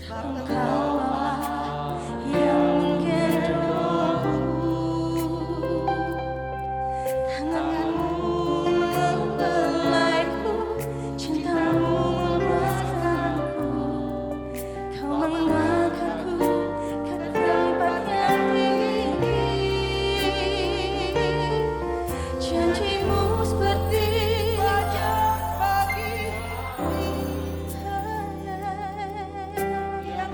Engkaulah yang menggendongku, tanganmu membelaiku, cintamu memuaskanku, kau mengangkatku ke tempat yang tinggi. Janjimu seperti fajar pagi yang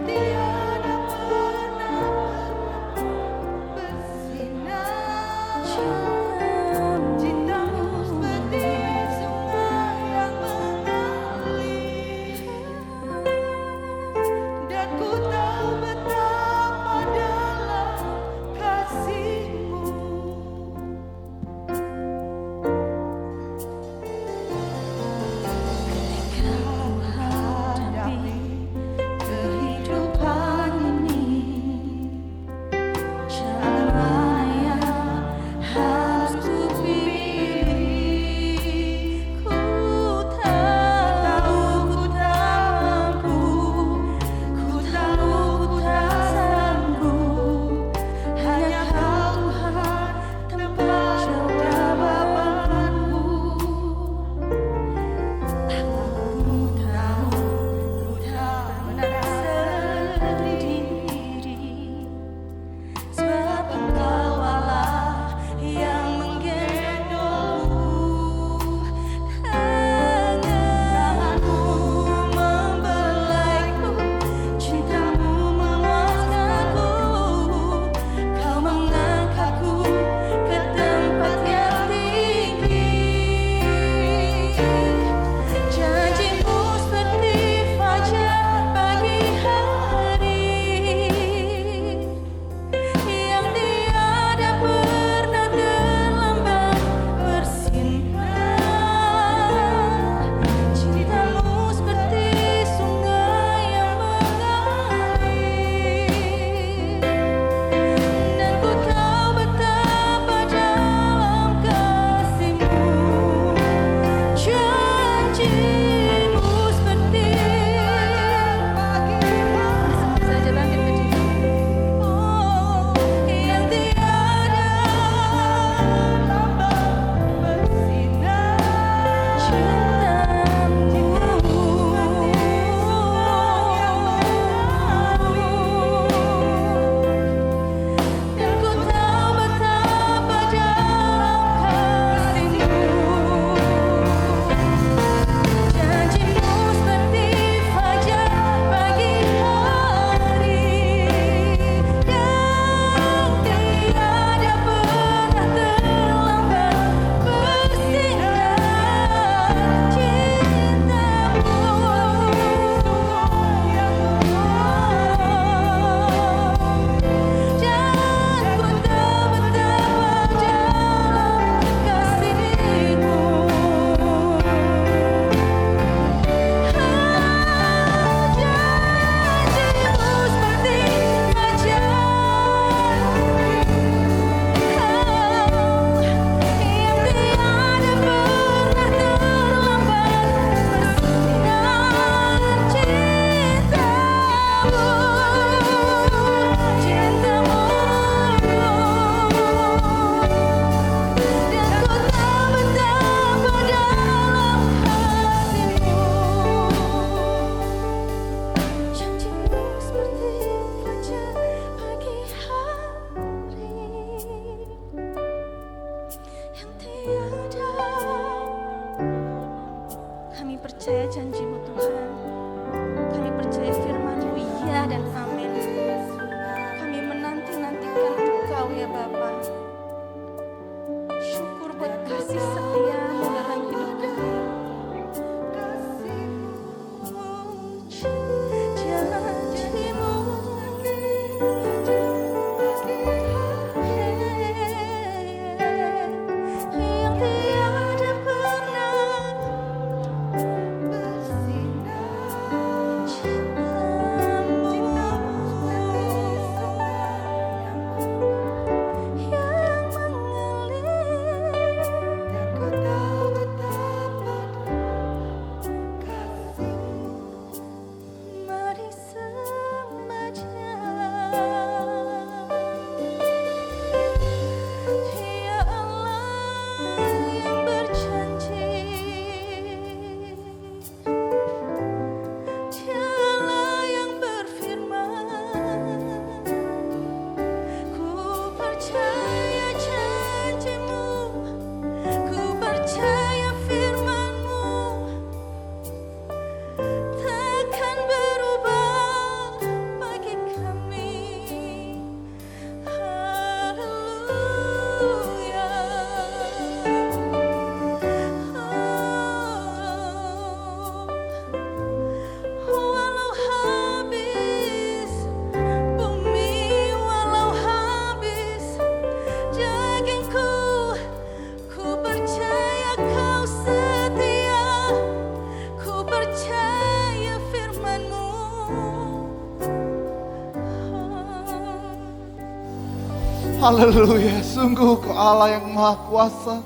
Haleluya, sungguh Kau Allah yang maha kuasa.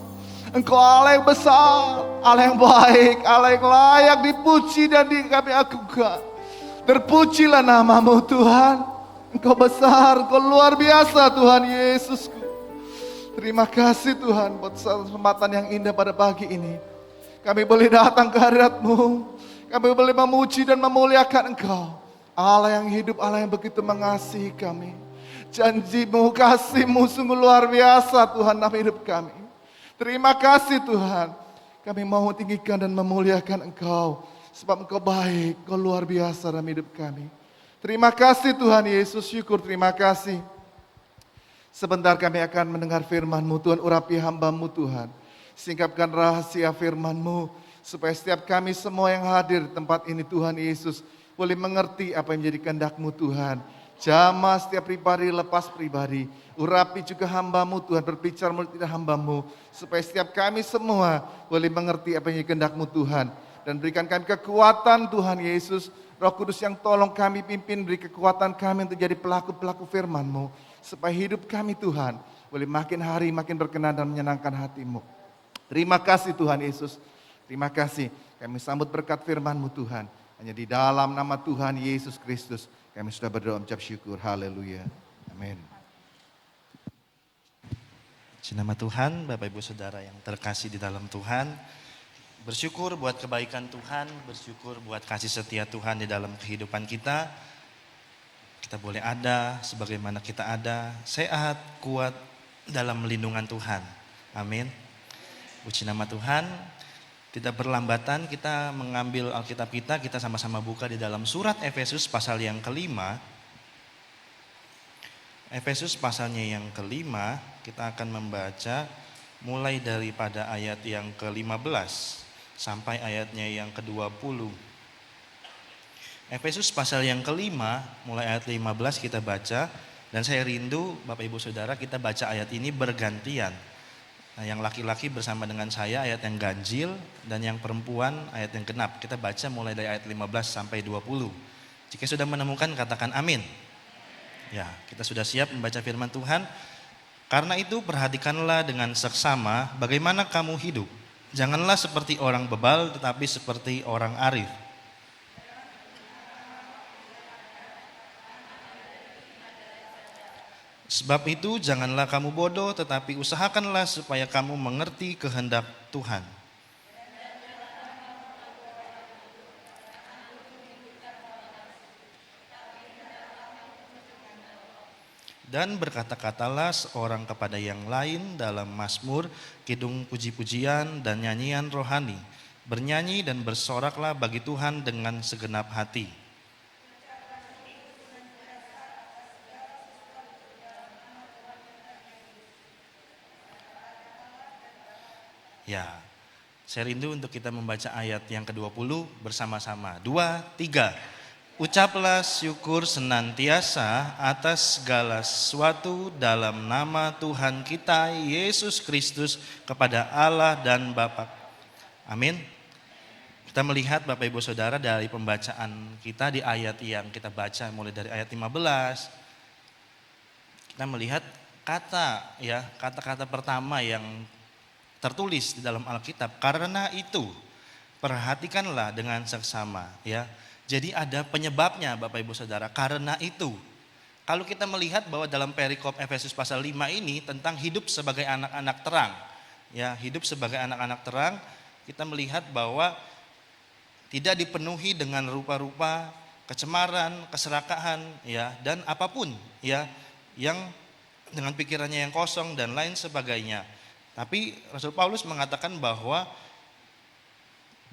Engkau Allah yang besar, Allah yang baik, Allah yang layak dipuji dan kami agungkan. Terpujilah nama-Mu Tuhan. Engkau besar, Engkau luar biasa Tuhan Yesusku. Terima kasih Tuhan buat kesempatan yang indah pada pagi ini. Kami boleh datang ke hadirat-Mu. Kami boleh memuji dan memuliakan Engkau. Allah yang hidup, Allah yang begitu mengasihi kami. Janji-Mu, kasih-Mu sungguh luar biasa Tuhan dalam hidup kami. Terima kasih Tuhan. Kami mau tinggikan dan memuliakan Engkau. Sebab Engkau baik, Engkau luar biasa dalam hidup kami. Terima kasih Tuhan Yesus, syukur terima kasih. Sebentar kami akan mendengar firman-Mu Tuhan, urapi hamba-Mu Tuhan. Singkapkan rahasia firman-Mu, supaya setiap kami semua yang hadir di tempat ini Tuhan Yesus, boleh mengerti apa yang menjadi kehendak-Mu Tuhan. Jamah setiap pribadi lepas pribadi. Urapi juga hamba-Mu Tuhan, berbicara mulut lidah hamba-Mu. Supaya setiap kami semua boleh mengerti apa yang kehendak-Mu Tuhan. Dan berikan kami kekuatan Tuhan Yesus. Roh Kudus yang tolong kami pimpin, beri kekuatan kami untuk jadi pelaku-pelaku firman-Mu. Supaya hidup kami Tuhan boleh makin hari makin berkenan dan menyenangkan hati-Mu. Terima kasih Tuhan Yesus. Terima kasih. Kami sambut berkat firman-Mu Tuhan. Hanya di dalam nama Tuhan Yesus Kristus kami sudah berdoa mengucap syukur. Haleluya. Amin. Puji nama Tuhan, Bapak Ibu Saudara yang terkasih di dalam Tuhan. Bersyukur buat kebaikan Tuhan, bersyukur buat kasih setia Tuhan di dalam kehidupan kita. Kita boleh ada sebagaimana kita ada, sehat, kuat dalam lindungan Tuhan. Amin. Puji nama Tuhan. Tidak berlambatan kita mengambil Alkitab kita sama-sama buka di dalam surat Efesus pasal yang kelima. Efesus pasalnya yang kelima, kita akan membaca mulai daripada ayat yang ke-15 sampai ayatnya yang ke-20. Efesus pasal yang kelima, mulai ayat 15 kita baca, dan saya rindu Bapak Ibu Saudara kita baca ayat ini bergantian. Nah, yang laki-laki bersama dengan saya ayat yang ganjil, dan yang perempuan ayat yang genap. Kita baca mulai dari ayat 15 sampai 20. Jika sudah menemukan katakan amin. Ya, kita sudah siap membaca firman Tuhan. Karena itu perhatikanlah dengan seksama bagaimana kamu hidup. Janganlah seperti orang bebal tetapi seperti orang arif. Sebab itu janganlah kamu bodoh, tetapi usahakanlah supaya kamu mengerti kehendak Tuhan. Dan berkata-katalah seorang kepada yang lain dalam mazmur, kidung puji-pujian dan nyanyian rohani. Bernyanyi dan bersoraklah bagi Tuhan dengan segenap hati. Ya, saya rindu untuk kita membaca ayat yang ke-20 bersama-sama. 2, 3. Ucaplah syukur senantiasa atas segala sesuatu dalam nama Tuhan kita Yesus Kristus kepada Allah dan Bapa. Amin. Kita melihat Bapak Ibu Saudara dari pembacaan kita di ayat yang kita baca mulai dari ayat 15. Kita melihat kata-kata pertama yang tertulis di dalam Alkitab. Karena itu perhatikanlah dengan seksama, ya. Jadi ada penyebabnya Bapak Ibu Saudara. Karena itu, kalau kita melihat bahwa dalam perikop Efesus pasal 5 ini tentang hidup sebagai anak-anak terang, ya, hidup sebagai anak-anak terang, kita melihat bahwa tidak dipenuhi dengan rupa-rupa kecemaran, keserakahan, ya, dan apapun, ya, yang dengan pikirannya yang kosong dan lain sebagainya. Tapi Rasul Paulus mengatakan bahwa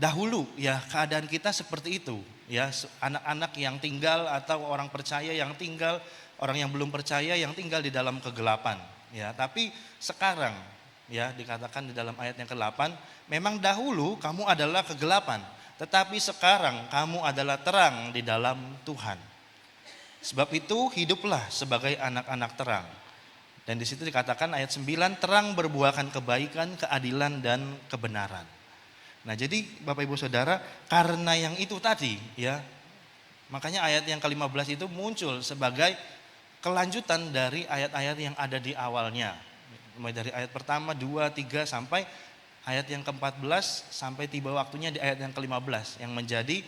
dahulu ya keadaan kita seperti itu, ya, anak-anak yang tinggal atau orang percaya yang tinggal, orang yang belum percaya yang tinggal di dalam kegelapan, ya. Tapi sekarang, ya, dikatakan di dalam ayat yang ke-8, memang dahulu kamu adalah kegelapan, tetapi sekarang kamu adalah terang di dalam Tuhan. Sebab itu hiduplah sebagai anak-anak terang. Dan di situ dikatakan ayat 9, terang berbuahkan kebaikan, keadilan dan kebenaran. Nah, jadi Bapak Ibu Saudara, karena yang itu tadi, ya, makanya ayat yang ke-15 itu muncul sebagai kelanjutan dari ayat-ayat yang ada di awalnya. Mulai dari ayat pertama, 2, 3 sampai ayat yang ke-14 sampai tiba waktunya di ayat yang ke-15 yang menjadi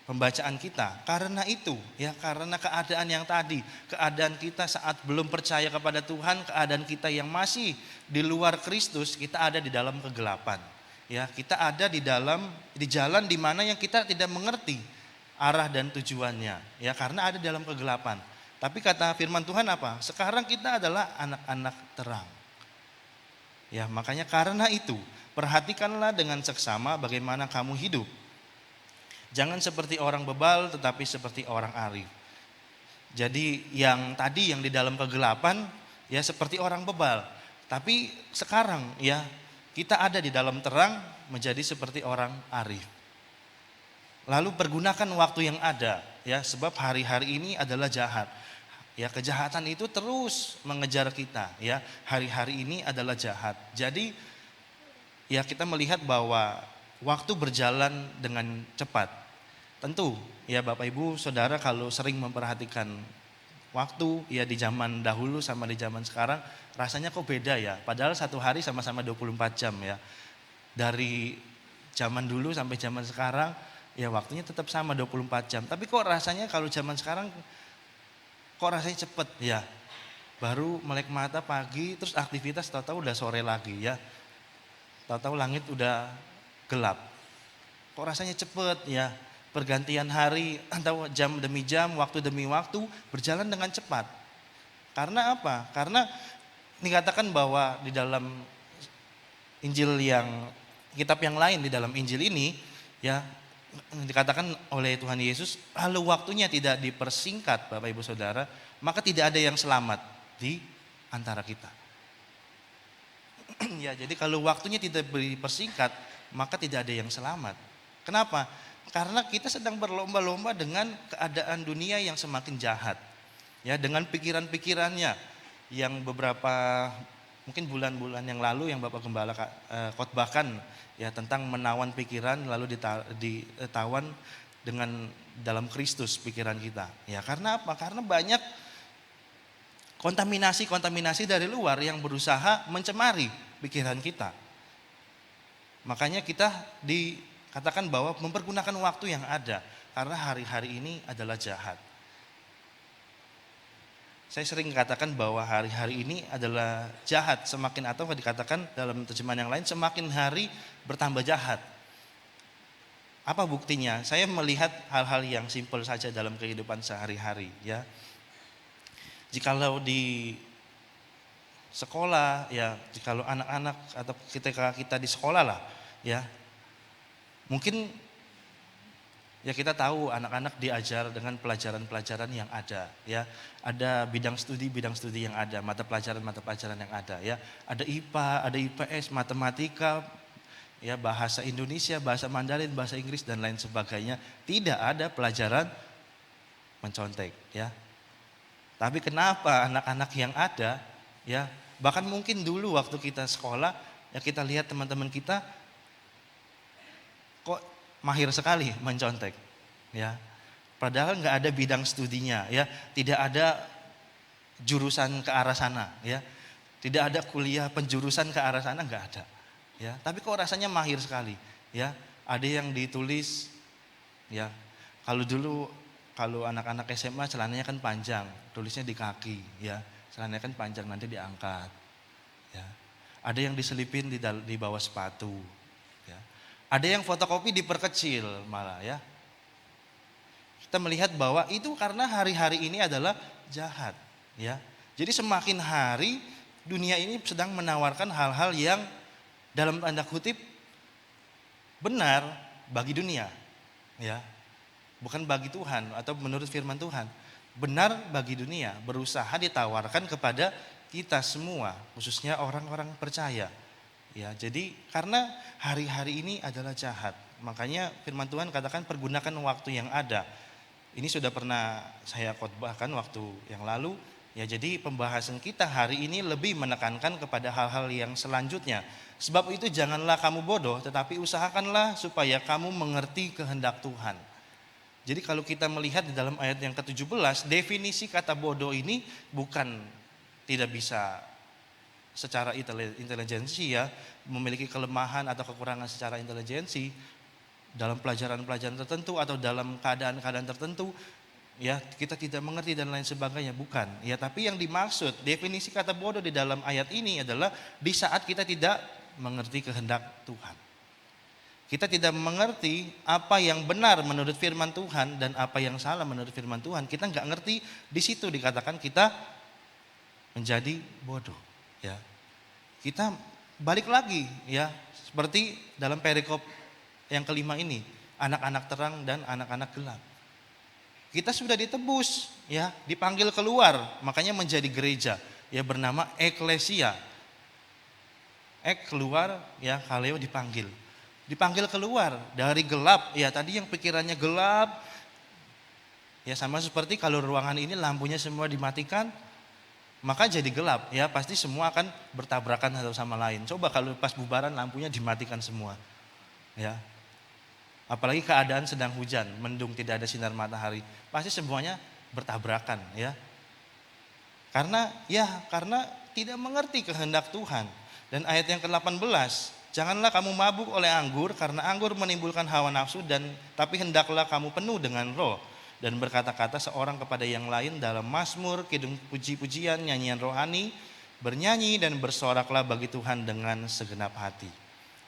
pembacaan kita. Karena itu, ya, karena keadaan yang tadi, keadaan kita saat belum percaya kepada Tuhan, keadaan kita yang masih di luar Kristus, kita ada di dalam kegelapan. Ya, kita ada di jalan di mana yang kita tidak mengerti arah dan tujuannya, ya, karena ada dalam kegelapan. Tapi kata firman Tuhan apa? Sekarang kita adalah anak-anak terang. Ya, makanya karena itu, perhatikanlah dengan seksama bagaimana kamu hidup. Jangan seperti orang bebal, tetapi seperti orang arif. Jadi yang tadi yang di dalam kegelapan, ya seperti orang bebal. Tapi sekarang, ya, kita ada di dalam terang menjadi seperti orang arif. Lalu pergunakan waktu yang ada, ya, sebab hari-hari ini adalah jahat. Ya, kejahatan itu terus mengejar kita, ya. Hari-hari ini adalah jahat. Jadi ya kita melihat bahwa waktu berjalan dengan cepat. Tentu ya Bapak Ibu Saudara kalau sering memperhatikan waktu ya di zaman dahulu sama di zaman sekarang rasanya kok beda ya. Padahal satu hari sama-sama 24 jam ya. Dari zaman dulu sampai zaman sekarang ya waktunya tetap sama 24 jam. Tapi kok rasanya kalau zaman sekarang kok rasanya cepet ya. Baru melek mata pagi terus aktivitas tahu-tahu udah sore lagi ya. Tahu-tahu langit udah gelap. Kok rasanya cepet ya. Pergantian hari atau jam demi jam, waktu demi waktu berjalan dengan cepat. Karena apa? Karena dikatakan bahwa di dalam Injil yang kitab yang lain di dalam Injil ini ya dikatakan oleh Tuhan Yesus, lalu waktunya tidak dipersingkat Bapak Ibu Saudara, maka tidak ada yang selamat di antara kita. Ya, jadi kalau waktunya tidak dipersingkat, maka tidak ada yang selamat. Kenapa? Karena kita sedang berlomba-lomba dengan keadaan dunia yang semakin jahat. Ya, dengan pikiran-pikirannya yang beberapa mungkin bulan-bulan yang lalu yang Bapak Gembala khotbahkan ya tentang menawan pikiran lalu ditawan dengan dalam Kristus pikiran kita. Ya, karena apa? Karena banyak kontaminasi dari luar yang berusaha mencemari pikiran kita. Makanya kita dikatakan bahwa mempergunakan waktu yang ada karena hari-hari ini adalah jahat. Saya sering katakan bahwa hari-hari ini adalah jahat semakin atau dikatakan dalam terjemahan yang lain semakin hari bertambah jahat. Apa buktinya? Saya melihat hal-hal yang simpel saja dalam kehidupan sehari-hari ya. Jikalau di sekolah ya, jikalau anak-anak atau ketika kita di sekolah lah ya. Mungkin ya kita tahu anak-anak diajar dengan pelajaran-pelajaran yang ada ya. Ada bidang studi yang ada, mata pelajaran yang ada ya. Ada IPA, ada IPS, matematika, ya bahasa Indonesia, bahasa Mandarin, bahasa Inggris dan lain sebagainya. Tidak ada pelajaran mencontek ya. Tapi kenapa anak-anak yang ada ya, bahkan mungkin dulu waktu kita sekolah ya kita lihat teman-teman kita kok mahir sekali mencontek ya. Padahal nggak ada bidang studinya ya, tidak ada jurusan ke arah sana ya. Tidak ada kuliah penjurusan ke arah sana, nggak ada ya. Tapi kok rasanya mahir sekali ya. Ada yang ditulis ya. Kalau anak-anak SMA celananya kan panjang, tulisnya di kaki ya. Celananya kan panjang nanti diangkat ya. Ada yang diselipin di bawah sepatu ya. Ada yang fotokopi diperkecil malah ya. Kita melihat bahwa itu karena hari-hari ini adalah jahat ya. Jadi semakin hari dunia ini sedang menawarkan hal-hal yang dalam tanda kutip benar bagi dunia ya. Bukan bagi Tuhan atau menurut firman Tuhan. Benar bagi dunia, berusaha ditawarkan kepada kita semua, khususnya orang-orang percaya. Ya, jadi karena hari-hari ini adalah jahat, makanya firman Tuhan katakan pergunakan waktu yang ada. Ini sudah pernah saya khotbahkan waktu yang lalu. Ya, jadi pembahasan kita hari ini lebih menekankan kepada hal-hal yang selanjutnya. Sebab itu janganlah kamu bodoh, tetapi usahakanlah supaya kamu mengerti kehendak Tuhan. Jadi kalau kita melihat di dalam ayat yang ke-17, definisi kata bodoh ini bukan tidak bisa secara intelijensi ya, memiliki kelemahan atau kekurangan secara intelijensi dalam pelajaran-pelajaran tertentu atau dalam keadaan-keadaan tertentu ya, kita tidak mengerti dan lain sebagainya, bukan ya. Tapi yang dimaksud definisi kata bodoh di dalam ayat ini adalah di saat kita tidak mengerti kehendak Tuhan, kita tidak mengerti apa yang benar menurut firman Tuhan dan apa yang salah menurut firman Tuhan. Kita nggak ngerti, di situ dikatakan kita menjadi bodoh ya. Kita balik lagi ya, seperti dalam perikop yang kelima ini, anak-anak terang dan anak-anak gelap. Kita sudah ditebus ya, dipanggil keluar, makanya menjadi gereja ya, bernama eklesia. Keluar ya, kaleo dipanggil keluar dari gelap ya. Tadi yang pikirannya gelap ya, sama seperti kalau ruangan ini lampunya semua dimatikan, maka jadi gelap ya, pasti semua akan bertabrakan satu sama lain. Coba kalau pas bubaran lampunya dimatikan semua ya, apalagi keadaan sedang hujan, mendung, tidak ada sinar matahari, pasti semuanya bertabrakan ya. Karena tidak mengerti kehendak Tuhan. Dan ayat yang ke-18, janganlah kamu mabuk oleh anggur, karena anggur menimbulkan hawa nafsu, tapi hendaklah kamu penuh dengan roh, dan berkata-kata seorang kepada yang lain dalam mazmur, kidung, puji-pujian, nyanyian rohani, bernyanyi dan bersoraklah bagi Tuhan dengan segenap hati.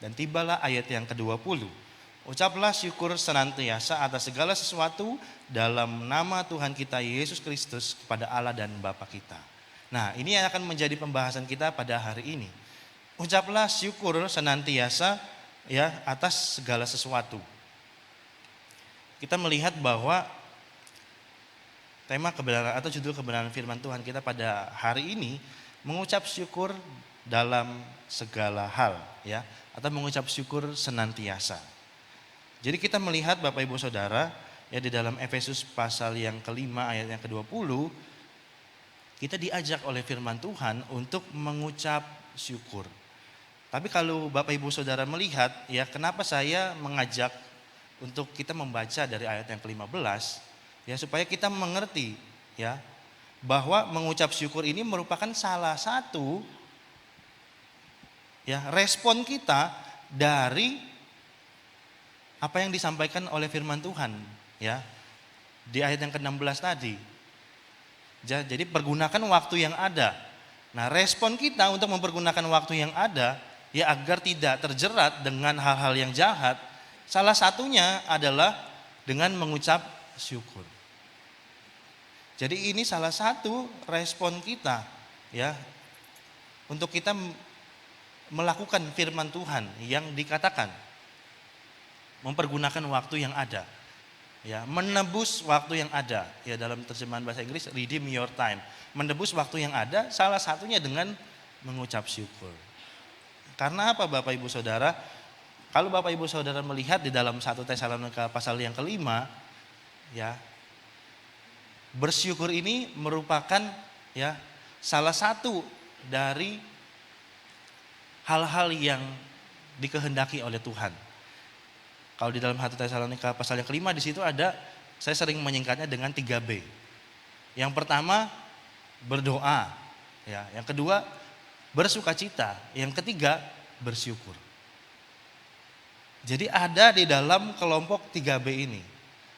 Dan tibalah ayat yang ke-20, ucaplah syukur senantiasa atas segala sesuatu dalam nama Tuhan kita Yesus Kristus kepada Allah dan Bapa kita. Nah, ini yang akan menjadi pembahasan kita pada hari ini. Ucaplah syukur senantiasa ya atas segala sesuatu. Kita melihat bahwa tema kebenaran atau judul kebenaran firman Tuhan kita pada hari ini mengucap syukur dalam segala hal ya, atau mengucap syukur senantiasa. Jadi kita melihat Bapak Ibu Saudara ya, di dalam Efesus pasal yang kelima ayat yang ke-20, kita diajak oleh firman Tuhan untuk mengucap syukur. Tapi kalau Bapak Ibu Saudara melihat ya, kenapa saya mengajak untuk kita membaca dari ayat yang ke-15 ya, supaya kita mengerti ya bahwa mengucap syukur ini merupakan salah satu ya respon kita dari apa yang disampaikan oleh firman Tuhan ya di ayat yang ke-16 tadi. Jadi pergunakan waktu yang ada. Nah, respon kita untuk mempergunakan waktu yang ada ya, agar tidak terjerat dengan hal-hal yang jahat, salah satunya adalah dengan mengucap syukur. Jadi ini salah satu respon kita ya, untuk kita melakukan firman Tuhan yang dikatakan mempergunakan waktu yang ada ya, menebus waktu yang ada ya, dalam terjemahan bahasa Inggris redeem your time, menebus waktu yang ada, salah satunya dengan mengucap syukur. Karena apa Bapak Ibu Saudara? Kalau Bapak Ibu Saudara melihat di dalam 1 Tesalonika pasal yang kelima ya, bersyukur ini merupakan ya salah satu dari hal-hal yang dikehendaki oleh Tuhan. Kalau di dalam 1 Tesalonika pasal yang kelima, di situ ada, saya sering menyingkatnya dengan 3B. Yang pertama berdoa ya, yang kedua bersukacita, yang ketiga bersyukur. Jadi ada di dalam kelompok 3B ini.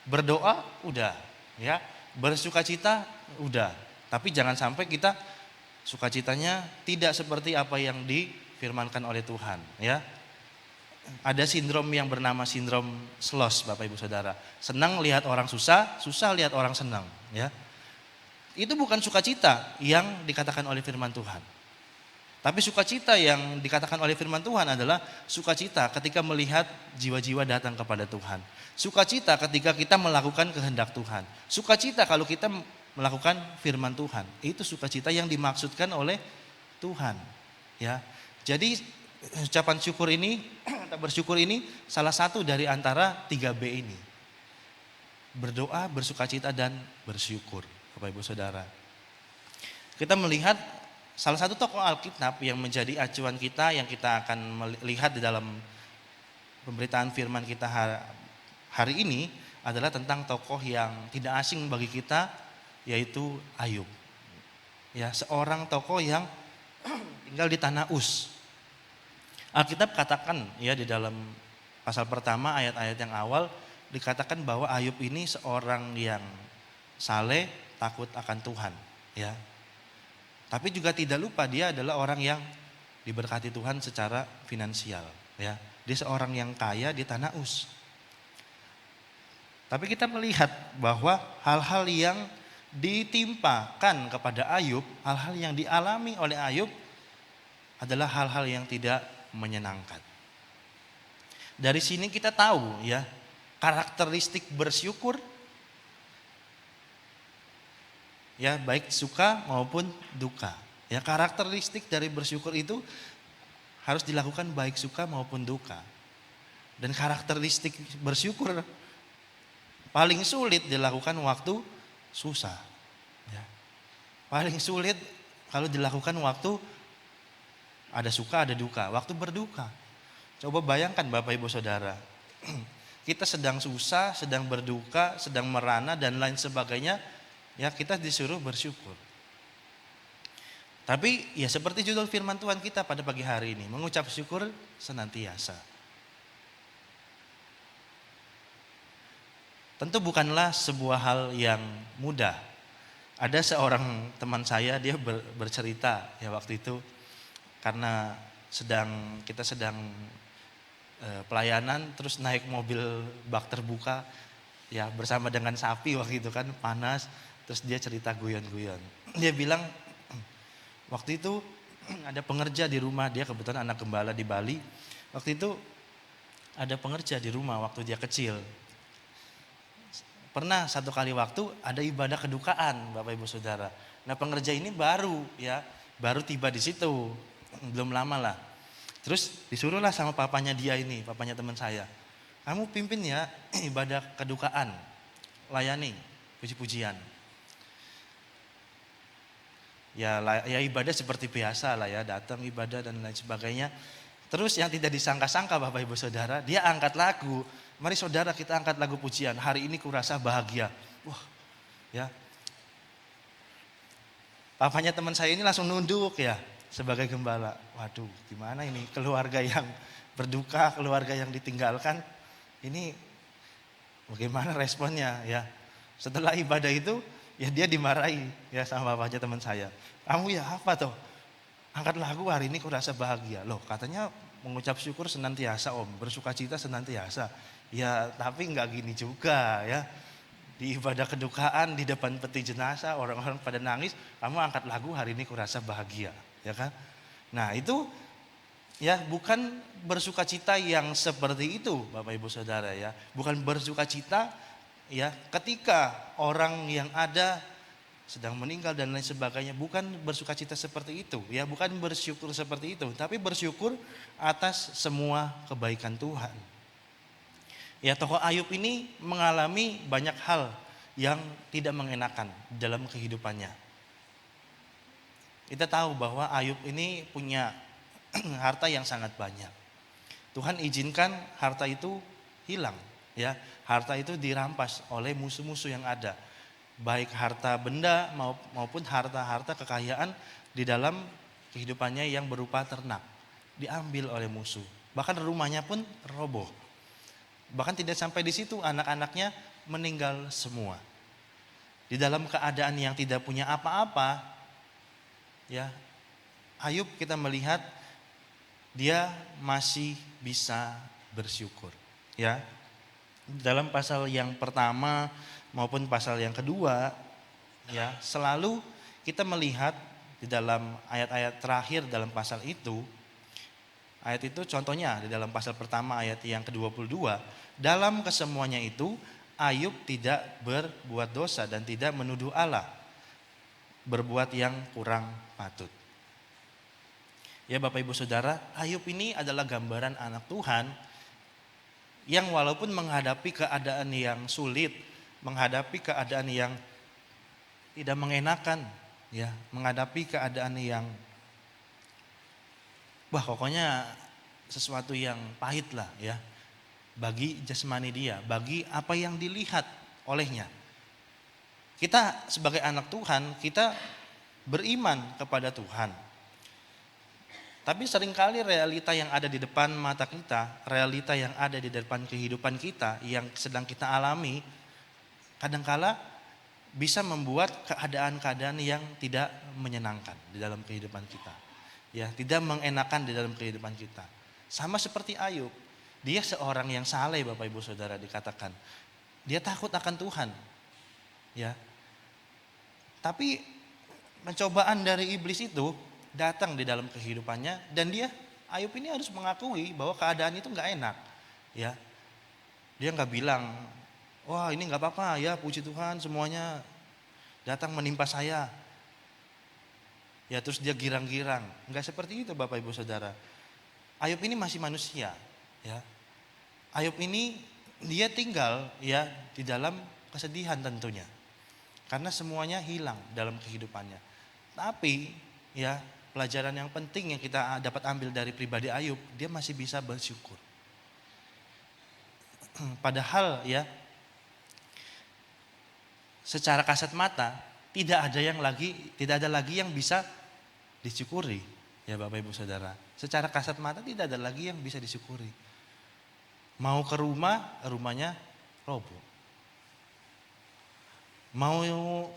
Berdoa udah ya, bersukacita udah, tapi jangan sampai kita sukacitanya tidak seperti apa yang difirmankan oleh Tuhan ya. Ada sindrom yang bernama sindrom sloth Bapak Ibu Saudara. Senang lihat orang susah, susah lihat orang senang ya. Itu bukan sukacita yang dikatakan oleh firman Tuhan. Tapi sukacita yang dikatakan oleh firman Tuhan adalah sukacita ketika melihat jiwa-jiwa datang kepada Tuhan. Sukacita ketika kita melakukan kehendak Tuhan. Sukacita kalau kita melakukan firman Tuhan. Itu sukacita yang dimaksudkan oleh Tuhan ya. Jadi ucapan syukur ini atau bersyukur ini salah satu dari antara 3B ini. Berdoa, bersukacita dan bersyukur Bapak Ibu Saudara. Kita melihat salah satu tokoh Alkitab yang menjadi acuan kita, yang kita akan melihat di dalam pemberitaan firman kita hari ini adalah tentang tokoh yang tidak asing bagi kita, yaitu Ayub. Ya, seorang tokoh yang tinggal di tanah Uz. Alkitab katakan ya di dalam pasal pertama ayat-ayat yang awal dikatakan bahwa Ayub ini seorang yang saleh, takut akan Tuhan, ya. Tapi juga tidak lupa dia adalah orang yang diberkati Tuhan secara finansial, ya. Dia seorang yang kaya di tanah Uz. Tapi kita melihat bahwa hal-hal yang ditimpakan kepada Ayub, hal-hal yang dialami oleh Ayub adalah hal-hal yang tidak menyenangkan. Dari sini kita tahu ya, karakteristik bersyukur ya baik suka maupun duka. Ya, karakteristik dari bersyukur itu harus dilakukan baik suka maupun duka. Dan karakteristik bersyukur paling sulit dilakukan waktu susah. Ya. Paling sulit kalau dilakukan waktu ada suka ada duka, waktu berduka. Coba bayangkan Bapak Ibu Saudara, kita sedang susah, sedang berduka, sedang merana dan lain sebagainya, ya kita disuruh bersyukur. Tapi ya seperti judul firman Tuhan kita pada pagi hari ini, mengucap syukur senantiasa. Tentu bukanlah sebuah hal yang mudah. Ada seorang teman saya, dia bercerita ya waktu itu karena kita sedang pelayanan, terus naik mobil bak terbuka ya bersama dengan sapi waktu itu kan panas, terus dia cerita guyon-guyon. Dia bilang waktu itu ada pengerja di rumah dia, kebetulan anak gembala di Bali. Waktu itu ada pengerja di rumah waktu dia kecil. Pernah satu kali waktu ada ibadah kedukaan Bapak Ibu Saudara. Nah pengerja ini baru baru tiba di situ, belum lama lah. Terus disuruhlah sama papanya dia ini, papanya teman saya. Kamu pimpin ya ibadah kedukaan, layani, puji-pujian. Ya ibadah seperti biasa lah ya, datang ibadah dan lain sebagainya. Terus yang tidak disangka-sangka Bapak Ibu Saudara, dia angkat lagu. Mari saudara kita angkat lagu pujian. Hari ini kurasa bahagia. Wah, ya. Papanya teman saya ini langsung nunduk ya sebagai gembala. Waduh, gimana ini keluarga yang berduka, keluarga yang ditinggalkan. Ini bagaimana responnya ya. Setelah ibadah itu ya dia dimarahi ya sama papanya teman saya. Kamu ya apa toh? Angkat lagu hari ini kurasa bahagia. Loh, katanya mengucap syukur senantiasa Om, bersukacita senantiasa. Ya tapi enggak gini juga ya. Di ibadah kedukaan di depan peti jenazah orang-orang pada nangis, kamu angkat lagu hari ini kurasa bahagia, ya kan? Nah, itu ya bukan bersukacita yang seperti itu Bapak Ibu Saudara ya. Bukan bersukacita ya ketika orang yang ada sedang meninggal dan lain sebagainya, bukan bersukacita seperti itu ya, bukan bersyukur seperti itu, tapi bersyukur atas semua kebaikan Tuhan. Ya tokoh Ayub ini mengalami banyak hal yang tidak mengenakan dalam kehidupannya. Kita tahu bahwa Ayub ini punya harta yang sangat banyak. Tuhan izinkan harta itu hilang, ya. Harta itu dirampas oleh musuh-musuh yang ada. Baik harta benda maupun harta-harta kekayaan di dalam kehidupannya yang berupa ternak diambil oleh musuh. Bahkan rumahnya pun roboh. Bahkan tidak sampai di situ, anak-anaknya meninggal semua. Di dalam keadaan yang tidak punya apa-apa, ya, Ayub kita melihat dia masih bisa bersyukur, ya. Dalam pasal yang pertama maupun pasal yang kedua, ya, selalu kita melihat di dalam ayat-ayat terakhir dalam pasal itu. Ayat itu contohnya di dalam pasal pertama ayat yang ke-22, dalam kesemuanya itu Ayub tidak berbuat dosa dan tidak menuduh Allah berbuat yang kurang patut. Ya Bapak Ibu Saudara, Ayub ini adalah gambaran anak Tuhan yang walaupun menghadapi keadaan yang sulit, menghadapi keadaan yang tidak mengenakan, ya, menghadapi keadaan yang pokoknya sesuatu yang pahit lah ya. bagi jasmani dia, bagi apa yang dilihat olehnya. Kita sebagai anak Tuhan, kita beriman kepada Tuhan. Tapi seringkali realita yang ada di depan mata kita, realita yang ada di depan kehidupan kita, yang sedang kita alami, kadangkala bisa membuat keadaan-keadaan yang tidak menyenangkan di dalam kehidupan kita. Ya, tidak mengenakan di dalam kehidupan kita. Sama seperti Ayub, dia seorang yang saleh Bapak Ibu Saudara dikatakan. Dia takut akan Tuhan. Ya. Tapi pencobaan dari iblis itu datang di dalam kehidupannya dan Ayub ini harus mengakui bahwa keadaan itu nggak enak. Ya. Dia nggak bilang, wah ini nggak apa-apa ya, puji Tuhan semuanya datang menimpa saya. Ya terus dia girang-girang. Nggak seperti itu Bapak Ibu Saudara. Ayub ini masih manusia. Ya. Ayub ini dia tinggal ya di dalam kesedihan tentunya. Karena semuanya hilang dalam kehidupannya. Tapi ya pelajaran yang penting yang kita dapat ambil dari pribadi Ayub, dia masih bisa bersyukur. Padahal ya secara kasat mata tidak ada lagi yang bisa disyukuri ya Bapak Ibu Saudara. Secara kasat mata tidak ada lagi yang bisa disyukuri. Mau ke rumahnya roboh. Mau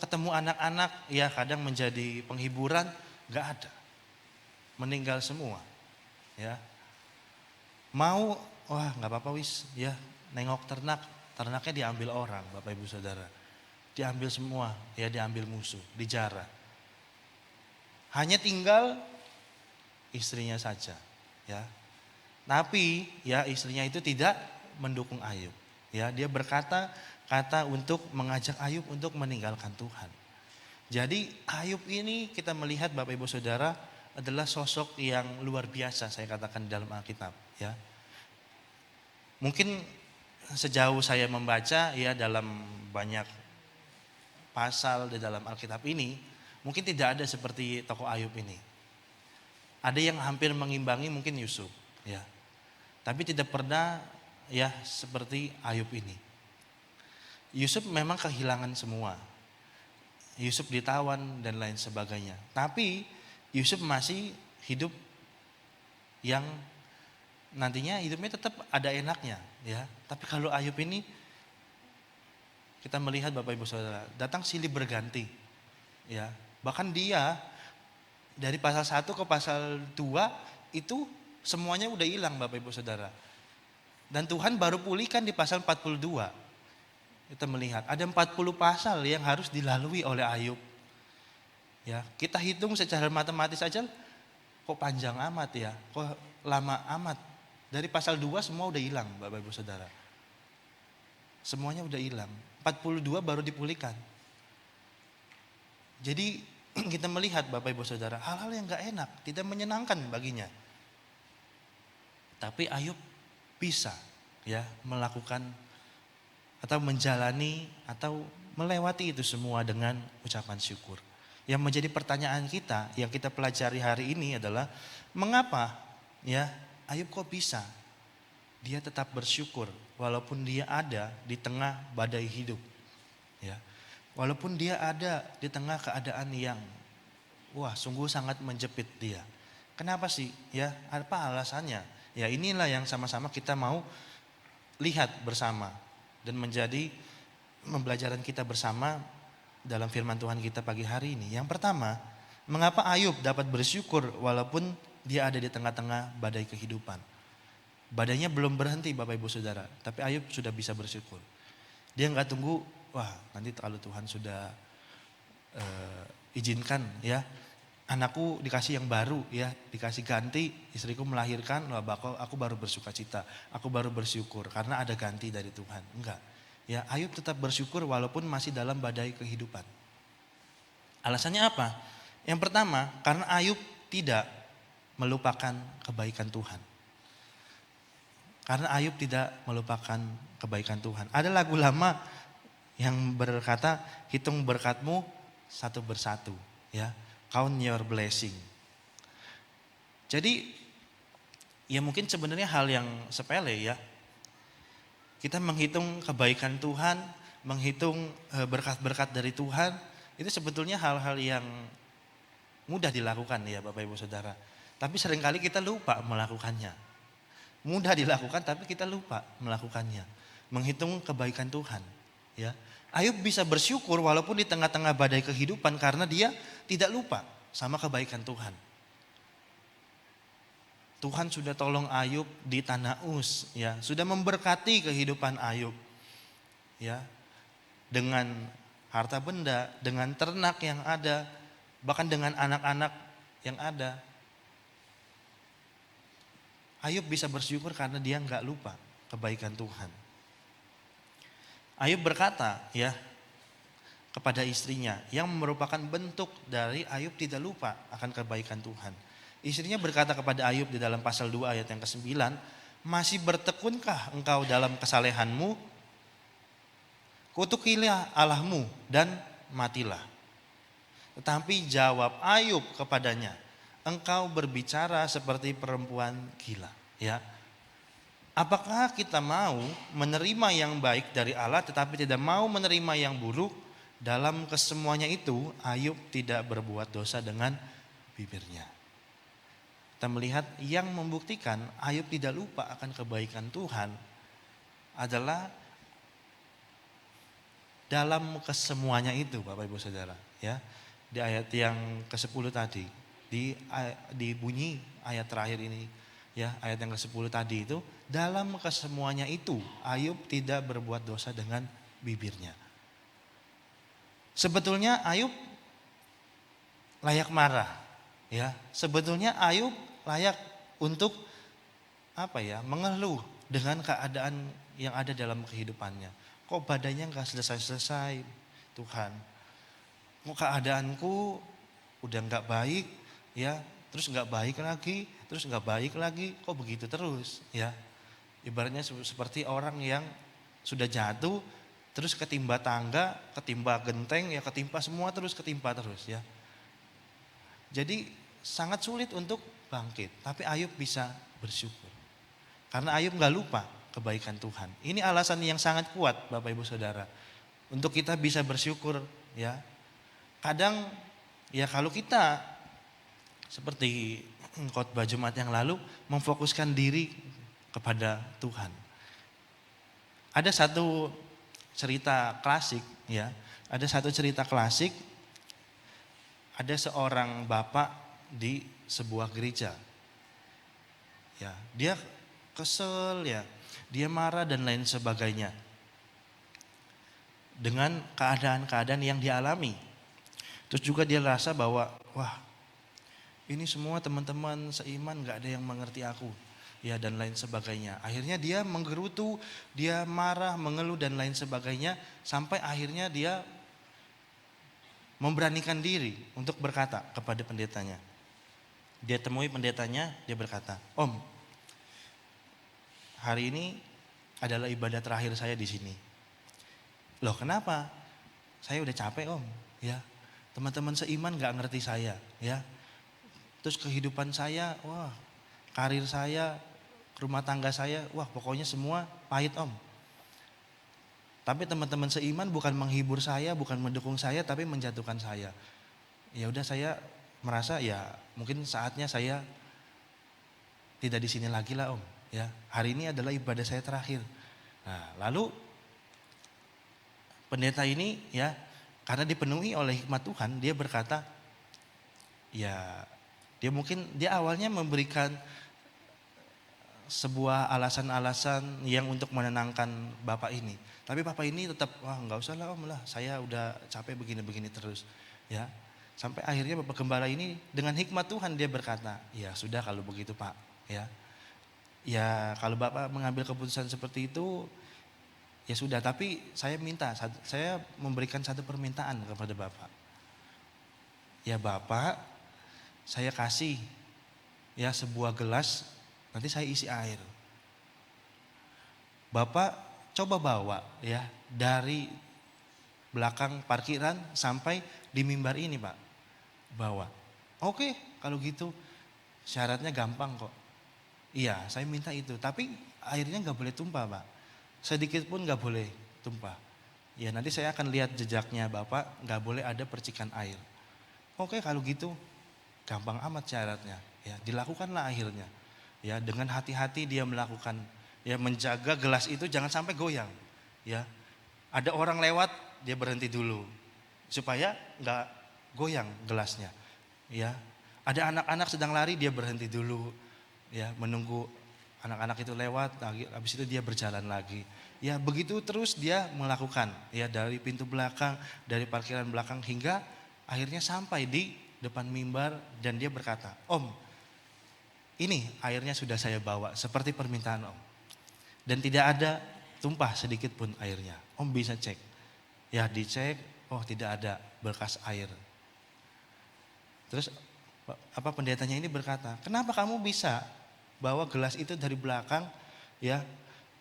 ketemu anak-anak ya kadang menjadi penghiburan, gak ada. Meninggal semua. Ya. Mau wah gak apa-apa wis ya nengok ternaknya diambil orang Bapak Ibu Saudara. Diambil semua, ya diambil musuh, dijarah. Hanya tinggal istrinya saja, ya. Tapi ya istrinya itu tidak mendukung Ayub. Ya, dia berkata untuk mengajak Ayub untuk meninggalkan Tuhan. Jadi Ayub ini kita melihat Bapak Ibu Saudara adalah sosok yang luar biasa saya katakan di dalam Alkitab, ya. Mungkin sejauh saya membaca ya dalam banyak pasal di dalam Alkitab ini, mungkin tidak ada seperti tokoh Ayub ini. Ada yang hampir mengimbangi mungkin Yusuf, ya. Tapi tidak pernah ya seperti Ayub ini. Yusuf memang kehilangan semua. Yusuf ditawan dan lain sebagainya. Tapi Yusuf masih hidup yang nantinya hidupnya tetap ada enaknya, ya. Tapi kalau Ayub ini kita melihat Bapak Ibu Saudara, datang silih berganti. Ya, bahkan dia dari pasal 1 ke pasal 2 itu semuanya udah hilang Bapak Ibu Saudara. Dan Tuhan baru pulihkan di pasal 42. Kita melihat ada 40 pasal yang harus dilalui oleh Ayub. Ya, kita hitung secara matematis saja kok panjang amat ya, kok lama amat. Dari pasal 2 semua udah hilang Bapak Ibu Saudara. Semuanya udah hilang. 42 baru dipulihkan. Jadi kita melihat Bapak Ibu Saudara hal-hal yang gak enak, tidak menyenangkan baginya. Tapi Ayub bisa ya melakukan atau menjalani atau melewati itu semua dengan ucapan syukur. Yang menjadi pertanyaan kita yang kita pelajari hari ini adalah mengapa ya Ayub kok bisa dia tetap bersyukur walaupun dia ada di tengah badai hidup. Ya. Walaupun dia ada di tengah keadaan yang sungguh sangat menjepit dia. Kenapa sih? Ya, apa alasannya? Ya, inilah yang sama-sama kita mau lihat bersama dan menjadi pembelajaran kita bersama dalam firman Tuhan kita pagi hari ini. Yang pertama, mengapa Ayub dapat bersyukur walaupun dia ada di tengah-tengah badai kehidupan. Badainya belum berhenti Bapak Ibu Saudara, tapi Ayub sudah bisa bersyukur. Dia nggak tunggu, nanti kalau Tuhan sudah izinkan ya, anakku dikasih yang baru ya, dikasih ganti, istriku melahirkan, aku baru bersuka cita, aku baru bersyukur karena ada ganti dari Tuhan. Enggak. Ya, Ayub tetap bersyukur walaupun masih dalam badai kehidupan. Alasannya apa? Yang pertama, karena Ayub tidak melupakan kebaikan Tuhan. Karena Ayub tidak melupakan kebaikan Tuhan. Ada lagu lama yang berkata, hitung berkatmu satu persatu, ya. Count your blessing. Jadi ya mungkin sebenarnya hal yang sepele ya. Kita menghitung kebaikan Tuhan, menghitung berkat-berkat dari Tuhan, itu sebetulnya hal-hal yang mudah dilakukan ya Bapak Ibu Saudara. Tapi seringkali kita lupa melakukannya. Mudah dilakukan tapi kita lupa melakukannya. Menghitung kebaikan Tuhan. Ya. Ayub bisa bersyukur walaupun di tengah-tengah badai kehidupan karena dia tidak lupa sama kebaikan Tuhan. Tuhan sudah tolong Ayub di tanah Uz, ya, sudah memberkati kehidupan Ayub, ya, dengan harta benda, dengan ternak yang ada, bahkan dengan anak-anak yang ada. Ayub bisa bersyukur karena dia nggak lupa kebaikan Tuhan. Ayub berkata, ya, kepada istrinya yang merupakan bentuk dari Ayub tidak lupa akan kebaikan Tuhan. Istrinya berkata kepada Ayub di dalam pasal 2 ayat yang ke-9, masih bertekunkah engkau dalam kesalehanmu? Kutukilah Allahmu dan matilah. Tetapi jawab Ayub kepadanya, engkau berbicara seperti perempuan gila. Ya. Apakah kita mau menerima yang baik dari Allah tetapi tidak mau menerima yang buruk? Dalam kesemuanya itu Ayub tidak berbuat dosa dengan bibirnya. Kita melihat yang membuktikan Ayub tidak lupa akan kebaikan Tuhan adalah dalam kesemuanya itu Bapak Ibu Saudara. Ya, di ayat yang ke-10 tadi, di bunyi ayat terakhir ini, ya, ayat yang ke-10 tadi itu, dalam kesemuanya itu Ayub tidak berbuat dosa dengan bibirnya. Sebetulnya Ayub layak marah, ya. Sebetulnya Ayub layak untuk mengeluh dengan keadaan yang ada dalam kehidupannya. Kok badannya nggak selesai-selesai, Tuhan? Kok keadaanku udah nggak baik, ya? Terus nggak baik lagi, terus nggak baik lagi. Kok begitu terus, ya? Ibaratnya seperti orang yang sudah jatuh, terus ketimpa tangga, ketimpa genteng, ya ketimpa semua terus ketimpa terus, ya. Jadi sangat sulit untuk bangkit, tapi Ayub bisa bersyukur. Karena Ayub gak lupa kebaikan Tuhan. Ini alasan yang sangat kuat Bapak Ibu Saudara. Untuk kita bisa bersyukur, ya. Kadang ya kalau kita seperti khotbah Jumat yang lalu memfokuskan diri kepada Tuhan. Ada satu cerita klasik, ya. Ada satu cerita klasik. Ada seorang bapak di sebuah gereja. Ya, dia kesel, ya. Dia marah dan lain sebagainya. Dengan keadaan-keadaan yang dialami. Terus juga dia rasa bahwa, wah, ini semua teman-teman seiman gak ada yang mengerti aku. Ya, dan lain sebagainya. Akhirnya dia menggerutu, dia marah, mengeluh dan lain sebagainya. Sampai akhirnya dia memberanikan diri untuk berkata kepada pendetanya. Dia temui pendetanya, dia berkata, Om, hari ini adalah ibadah terakhir saya di sini. Loh kenapa? Saya udah capek Om, ya. Teman-teman seiman gak ngerti saya, ya. Terus kehidupan saya, wah, karir saya, rumah tangga saya, wah pokoknya semua pahit Om. Tapi teman-teman seiman bukan menghibur saya, bukan mendukung saya, tapi menjatuhkan saya. Ya udah saya merasa ya mungkin saatnya saya tidak di sini lagi lah Om. Ya, hari ini adalah ibadah saya terakhir. Nah, lalu pendeta ini ya karena dipenuhi oleh hikmat Tuhan, dia berkata, ya dia awalnya memberikan sebuah alasan-alasan yang untuk menenangkan bapak ini. Tapi bapak ini tetap, wah nggak usah lah Om lah, saya udah capek begini-begini terus. Ya, sampai akhirnya bapak gembala ini dengan hikmat Tuhan dia berkata, ya sudah kalau begitu Pak, ya. Ya kalau bapak mengambil keputusan seperti itu, ya sudah. Tapi saya memberikan satu permintaan kepada bapak. Ya bapak, saya kasih ya sebuah gelas, nanti saya isi air. Bapak coba bawa ya dari belakang parkiran sampai di mimbar ini Pak. Bawa. Oke, kalau gitu syaratnya gampang kok. Iya, saya minta itu. Tapi airnya gak boleh tumpah Pak. sedikit pun nggak boleh tumpah. Ya nanti saya akan lihat jejaknya Bapak, nggak boleh ada percikan air. Oke kalau gitu gampang amat syaratnya. Ya dilakukanlah akhirnya. Ya dengan hati-hati dia melakukan, ya menjaga gelas itu jangan sampai goyang. Ya ada orang lewat dia berhenti dulu supaya nggak goyang gelasnya. Ya ada anak-anak sedang lari dia berhenti dulu. Ya menunggu anak-anak itu lewat, habis itu dia berjalan lagi. Ya begitu terus dia melakukan, ya dari pintu belakang, dari parkiran belakang hingga akhirnya sampai di depan mimbar dan dia berkata, Om, ini airnya sudah saya bawa seperti permintaan Om. Dan tidak ada tumpah sedikit pun airnya. Om bisa cek. Ya dicek, oh tidak ada bekas air. Terus pendetanya ini berkata, kenapa kamu bisa bawa gelas itu dari belakang? Ya,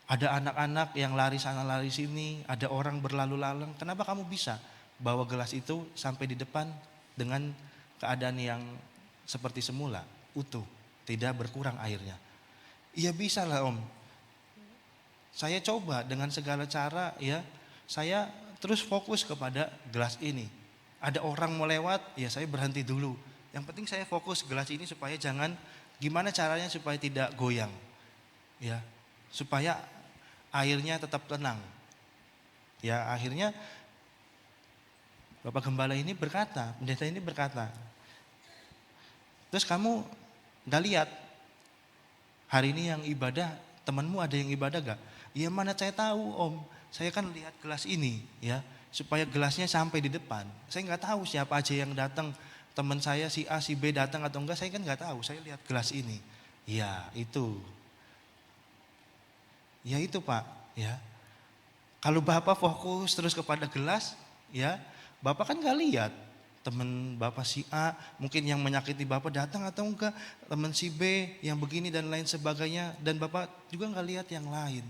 ada anak-anak yang lari sana lari sini, ada orang berlalu lalang. Kenapa kamu bisa bawa gelas itu sampai di depan dengan keadaan yang seperti semula, utuh, tidak berkurang airnya? Iya bisa lah Om. Saya coba dengan segala cara, ya. Saya terus fokus kepada gelas ini. Ada orang mau lewat, ya saya berhenti dulu. Yang penting saya fokus gelas ini supaya jangan, gimana caranya supaya tidak goyang. Ya, supaya airnya tetap tenang. Ya akhirnya Bapak Gembala ini berkata, pendeta ini berkata, terus kamu gak lihat hari ini yang ibadah, temanmu ada yang ibadah gak? Ya mana saya tahu Om, saya kan lihat gelas ini ya, supaya gelasnya sampai di depan. Saya gak tahu siapa aja yang datang, teman saya si A si B datang atau enggak, saya kan gak tahu, saya lihat gelas ini. Ya itu. Ya itu Pak, ya. Kalau Bapak fokus terus kepada gelas, ya, Bapak kan gak lihat teman Bapak si A mungkin yang menyakiti Bapak datang atau enggak, teman si B yang begini dan lain sebagainya, dan Bapak juga gak lihat yang lain.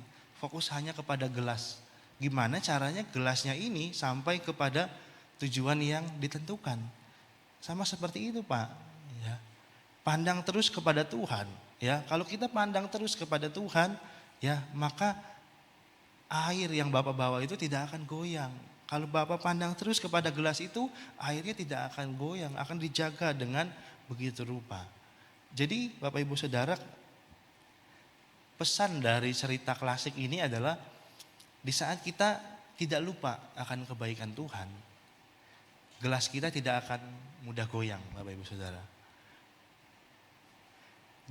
Fokus hanya kepada gelas. Gimana caranya gelasnya ini sampai kepada tujuan yang ditentukan. Sama seperti itu Pak, ya. Pandang terus kepada Tuhan, ya. Kalau kita pandang terus kepada Tuhan, ya, maka air yang Bapak bawa itu tidak akan goyang. Kalau Bapak pandang terus kepada gelas itu, airnya tidak akan goyang, akan dijaga dengan begitu rupa. Jadi Bapak Ibu Saudara, pesan dari cerita klasik ini adalah di saat kita tidak lupa akan kebaikan Tuhan, gelas kita tidak akan mudah goyang Bapak Ibu Saudara.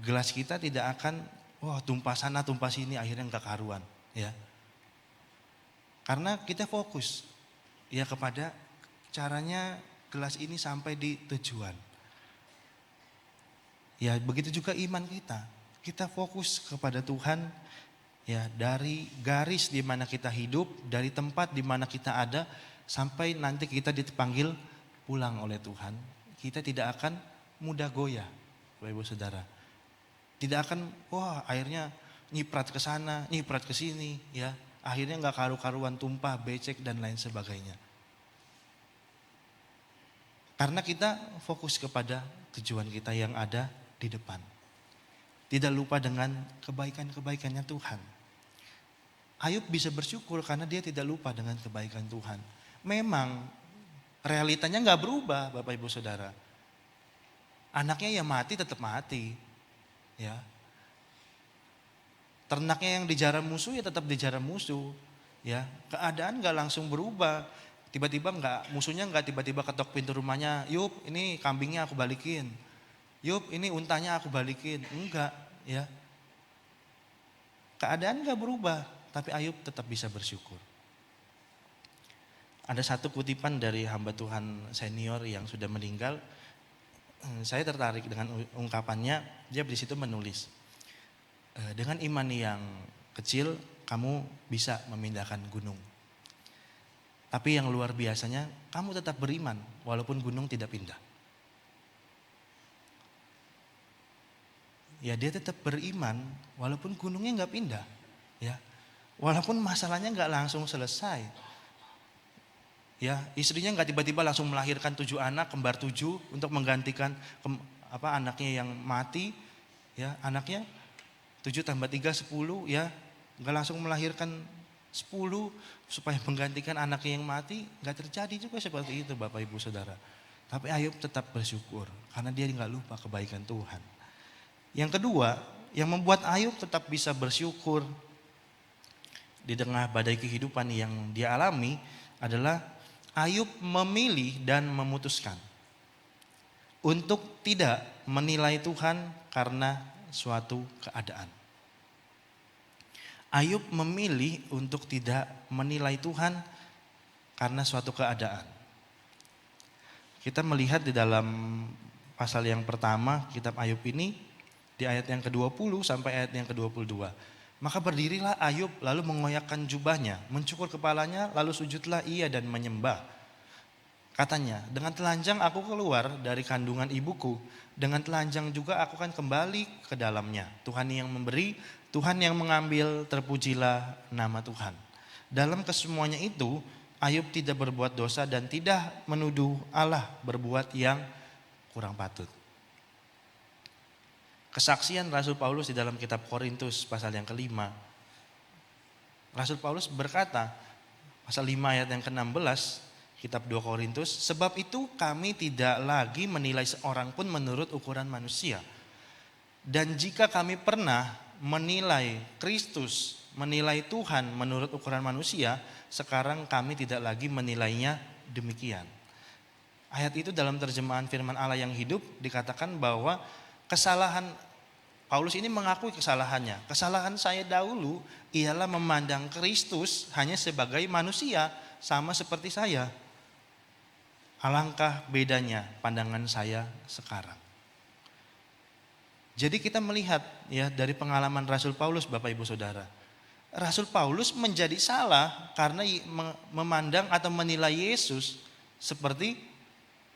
Gelas kita tidak akan tumpah sana tumpah sini akhirnya enggak karuan, ya. Karena kita fokus ya kepada caranya gelas ini sampai di tujuan. Ya begitu juga iman kita. Kita fokus kepada Tuhan, ya, dari garis di mana kita hidup, dari tempat di mana kita ada sampai nanti kita dipanggil pulang oleh Tuhan. Kita tidak akan mudah goyah, Bapak Ibu Saudara. Tidak akan airnya nyiprat ke sana, nyiprat ke sini, ya. Akhirnya enggak karu-karuan, tumpah, becek dan lain sebagainya. Karena kita fokus kepada tujuan kita yang ada di depan. Tidak lupa dengan kebaikan-kebaikannya Tuhan. Ayub bisa bersyukur karena dia tidak lupa dengan kebaikan Tuhan. Memang realitanya enggak berubah Bapak Ibu Saudara. Anaknya ya mati tetap mati. Ya. Ternaknya yang dijarah musuh ya tetap dijarah musuh. Ya, keadaan enggak langsung berubah. Tiba-tiba musuhnya enggak tiba-tiba ketok pintu rumahnya, "Yup, ini kambingnya aku balikin. Yup, ini untanya aku balikin." Enggak, ya. Keadaan enggak berubah, tapi Ayub tetap bisa bersyukur. Ada satu kutipan dari hamba Tuhan senior yang sudah meninggal. Saya tertarik dengan ungkapannya. Dia di situ menulis, dengan iman yang kecil kamu bisa memindahkan gunung. Tapi yang luar biasanya kamu tetap beriman walaupun gunung tidak pindah. Ya dia tetap beriman walaupun gunungnya nggak pindah. Ya, walaupun masalahnya nggak langsung selesai. Ya, istrinya nggak tiba-tiba langsung melahirkan 7 anak, kembar 7 untuk menggantikan anaknya yang mati. Ya, anaknya 7 tambah 3 10, ya, nggak langsung melahirkan 10 supaya menggantikan anaknya yang mati, nggak terjadi juga seperti itu Bapak Ibu Saudara. Tapi Ayub tetap bersyukur karena dia nggak lupa kebaikan Tuhan. Yang kedua, yang membuat Ayub tetap bisa bersyukur di tengah badai kehidupan yang dia alami adalah Ayub memilih dan memutuskan untuk tidak menilai Tuhan karena suatu keadaan. Ayub memilih untuk tidak menilai Tuhan karena suatu keadaan. Kita melihat di dalam pasal yang pertama kitab Ayub ini di ayat yang ke-20 sampai ayat yang ke-22. Maka berdirilah Ayub lalu mengoyakkan jubahnya, mencukur kepalanya lalu sujudlah ia dan menyembah. Katanya, dengan telanjang aku keluar dari kandungan ibuku, dengan telanjang juga aku akan kembali ke dalamnya. Tuhan yang memberi, Tuhan yang mengambil, terpujilah nama Tuhan. Dalam kesemuanya itu, Ayub tidak berbuat dosa dan tidak menuduh Allah berbuat yang kurang patut. Kesaksian Rasul Paulus di dalam kitab Korintus pasal yang ke-5. Rasul Paulus berkata, pasal 5 ayat yang ke-16, kitab 2 Korintus, sebab itu kami tidak lagi menilai seorang pun menurut ukuran manusia. Dan jika kami pernah menilai Kristus, menilai Tuhan menurut ukuran manusia, sekarang kami tidak lagi menilainya demikian. Ayat itu dalam terjemahan firman Allah yang hidup dikatakan bahwa kesalahan, Paulus ini mengakui kesalahannya. Kesalahan saya dahulu ialah memandang Kristus hanya sebagai manusia sama seperti saya. Alangkah bedanya pandangan saya sekarang. Jadi kita melihat ya dari pengalaman Rasul Paulus Bapak Ibu Saudara. Rasul Paulus menjadi salah karena memandang atau menilai Yesus seperti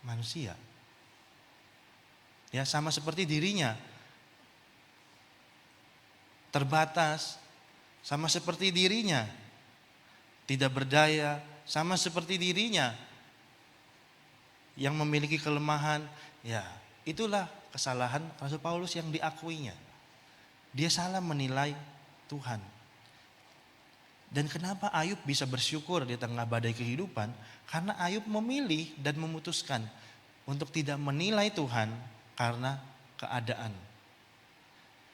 manusia. Ya, sama seperti dirinya. Terbatas, sama seperti dirinya. Tidak berdaya, sama seperti dirinya. Yang memiliki kelemahan, ya itulah kesalahan Rasul Paulus yang diakuinya. Dia salah menilai Tuhan. Dan kenapa Ayub bisa bersyukur di tengah badai kehidupan? Karena Ayub memilih dan memutuskan untuk tidak menilai Tuhan karena keadaan.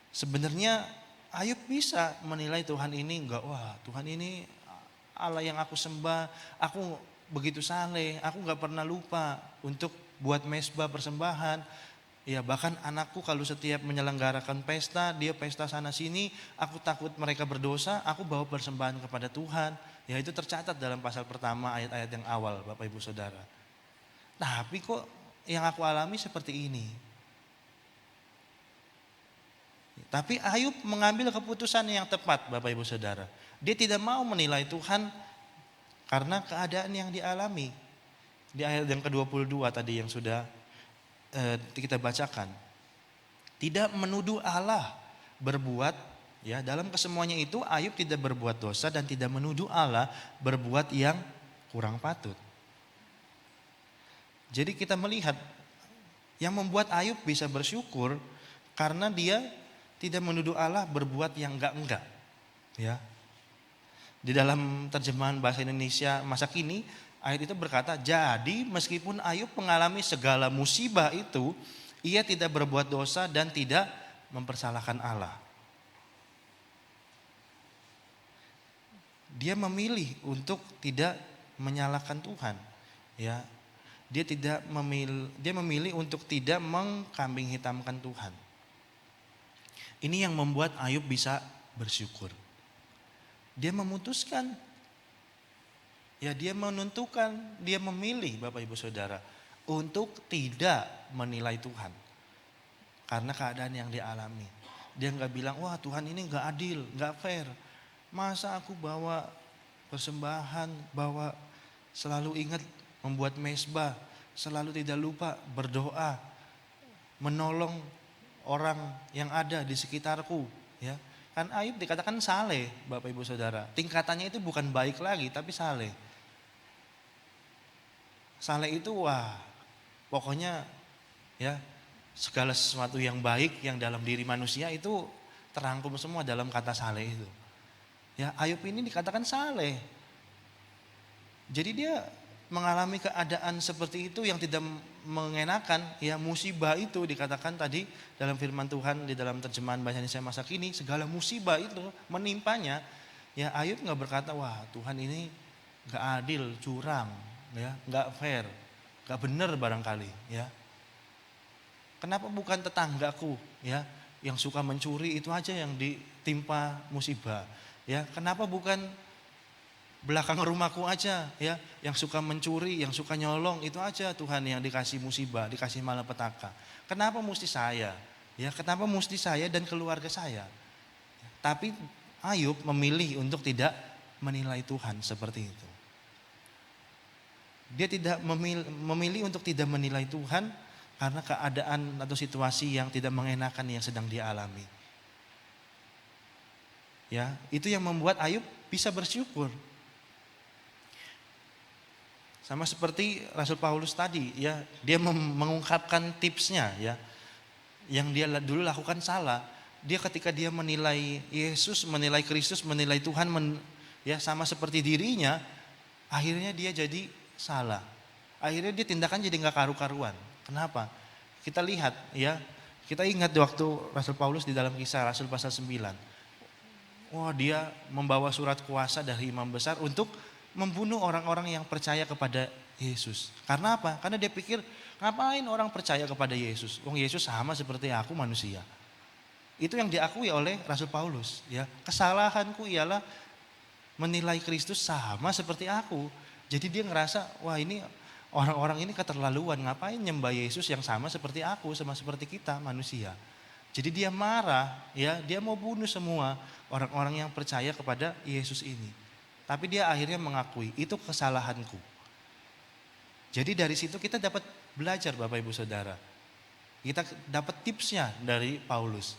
Sebenarnya Ayub bisa menilai Tuhan ini enggak, wah Tuhan ini Allah yang aku sembah, aku begitu saleh, aku enggak pernah lupa untuk buat mezbah persembahan. Ya bahkan anakku kalau setiap menyelenggarakan pesta, dia pesta sana sini, aku takut mereka berdosa, aku bawa persembahan kepada Tuhan. Ya itu tercatat dalam pasal pertama ayat-ayat yang awal Bapak Ibu Saudara. Tapi kok yang aku alami seperti ini. Tapi Ayub mengambil keputusan yang tepat Bapak Ibu Saudara. Dia tidak mau menilai Tuhan karena keadaan yang dialami. Di ayat yang ke-22 tadi yang sudah kita bacakan. Tidak menuduh Allah berbuat, ya dalam kesemuanya itu Ayub tidak berbuat dosa dan tidak menuduh Allah berbuat yang kurang patut. Jadi kita melihat yang membuat Ayub bisa bersyukur karena dia tidak menuduh Allah berbuat yang enggak. Ya. Di dalam terjemahan bahasa Indonesia masa kini, ayat itu berkata, jadi meskipun Ayub mengalami segala musibah itu, ia tidak berbuat dosa dan tidak mempersalahkan Allah. Dia memilih untuk tidak menyalahkan Tuhan. Ya, dia memilih untuk tidak mengkambing hitamkan Tuhan. Ini yang membuat Ayub bisa bersyukur. Dia memutuskan, ya dia menentukan, dia memilih Bapak Ibu Saudara untuk tidak menilai Tuhan. Karena keadaan yang dia alami. Dia gak bilang, wah Tuhan ini gak adil, gak fair. Masa aku bawa persembahan, bawa selalu ingat membuat mezbah, selalu tidak lupa berdoa, menolong orang yang ada di sekitarku, ya. Kan Ayub dikatakan saleh, Bapak Ibu Saudara. Tingkatannya itu bukan baik lagi, tapi saleh. Saleh itu wah, pokoknya ya segala sesuatu yang baik yang dalam diri manusia itu terangkum semua dalam kata saleh itu. Ya, Ayub ini dikatakan saleh. Jadi dia mengalami keadaan seperti itu yang tidak mengenakan, ya musibah itu dikatakan tadi dalam firman Tuhan di dalam terjemahan bahasa Indonesia masa kini, segala musibah itu menimpanya. Ya, Ayub nggak berkata, wah Tuhan ini nggak adil, curang, ya nggak fair, nggak benar barangkali, ya. Kenapa bukan tetanggaku, ya, yang suka mencuri itu aja yang ditimpa musibah, ya? Kenapa bukan belakang rumahku aja, ya, yang suka mencuri, yang suka nyolong itu aja Tuhan yang dikasih musibah, dikasih malapetaka. Kenapa mesti saya? Ya, kenapa mesti saya dan keluarga saya? Tapi Ayub memilih untuk tidak menilai Tuhan seperti itu. Dia tidak memilih untuk tidak menilai Tuhan karena keadaan atau situasi yang tidak mengenakan yang sedang dia alami. Ya, itu yang membuat Ayub bisa bersyukur. Sama seperti Rasul Paulus tadi, ya, dia mengungkapkan tipsnya, ya, yang dia dulu lakukan salah. Dia ketika dia menilai Yesus, menilai Kristus, menilai Tuhan, ya sama seperti dirinya, akhirnya dia jadi salah. Akhirnya dia tindakan jadi nggak karu-karuan. Kenapa? Kita lihat, ya, kita ingat waktu Rasul Paulus di dalam Kisah Rasul pasal 9. Wah, dia membawa surat kuasa dari imam besar untuk membunuh orang-orang yang percaya kepada Yesus. Karena apa? Karena dia pikir, ngapain orang percaya kepada Yesus? Wong Yesus sama seperti aku manusia. Itu yang diakui oleh Rasul Paulus, ya. Kesalahanku ialah menilai Kristus sama seperti aku. Jadi dia ngerasa, wah ini orang-orang ini keterlaluan, ngapain nyembah Yesus yang sama seperti aku, sama seperti kita manusia. Jadi dia marah, ya, dia mau bunuh semua orang-orang yang percaya kepada Yesus ini. Tapi dia akhirnya mengakui, itu kesalahanku. Jadi dari situ kita dapat belajar Bapak Ibu Saudara. Kita dapat tipsnya dari Paulus.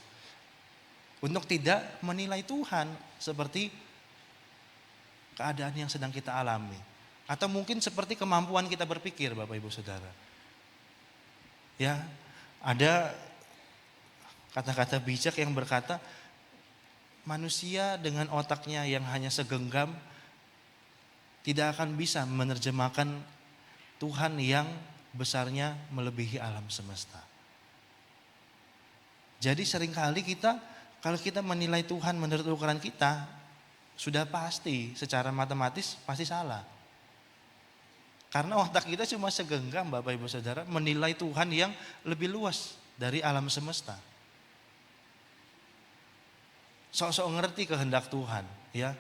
Untuk tidak menilai Tuhan seperti keadaan yang sedang kita alami. Atau mungkin seperti kemampuan kita berpikir Bapak Ibu Saudara. Ya, ada kata-kata bijak yang berkata, manusia dengan otaknya yang hanya segenggam tidak akan bisa menerjemahkan Tuhan yang besarnya melebihi alam semesta. Jadi seringkali kita, kalau kita menilai Tuhan menurut ukuran kita, sudah pasti secara matematis pasti salah. Karena otak kita cuma segenggam Bapak Ibu Saudara menilai Tuhan yang lebih luas dari alam semesta. Sok-sok ngerti kehendak Tuhan, ya.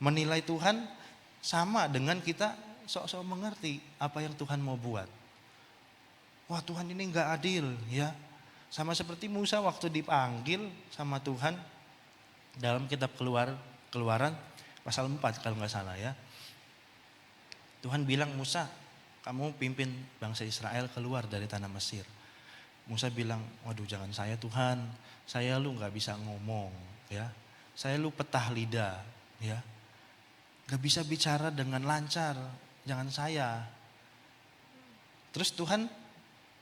Menilai Tuhan sama dengan kita sok-sok mengerti apa yang Tuhan mau buat. Wah, Tuhan ini enggak adil, ya. Sama seperti Musa waktu dipanggil sama Tuhan dalam kitab Keluaran pasal 4 kalau enggak salah, ya. Tuhan bilang, Musa, kamu pimpin bangsa Israel keluar dari tanah Mesir. Musa bilang, waduh jangan saya Tuhan, saya lu gak bisa ngomong, ya. Saya lu petah lidah, ya. Gak bisa bicara dengan lancar, jangan saya. Terus Tuhan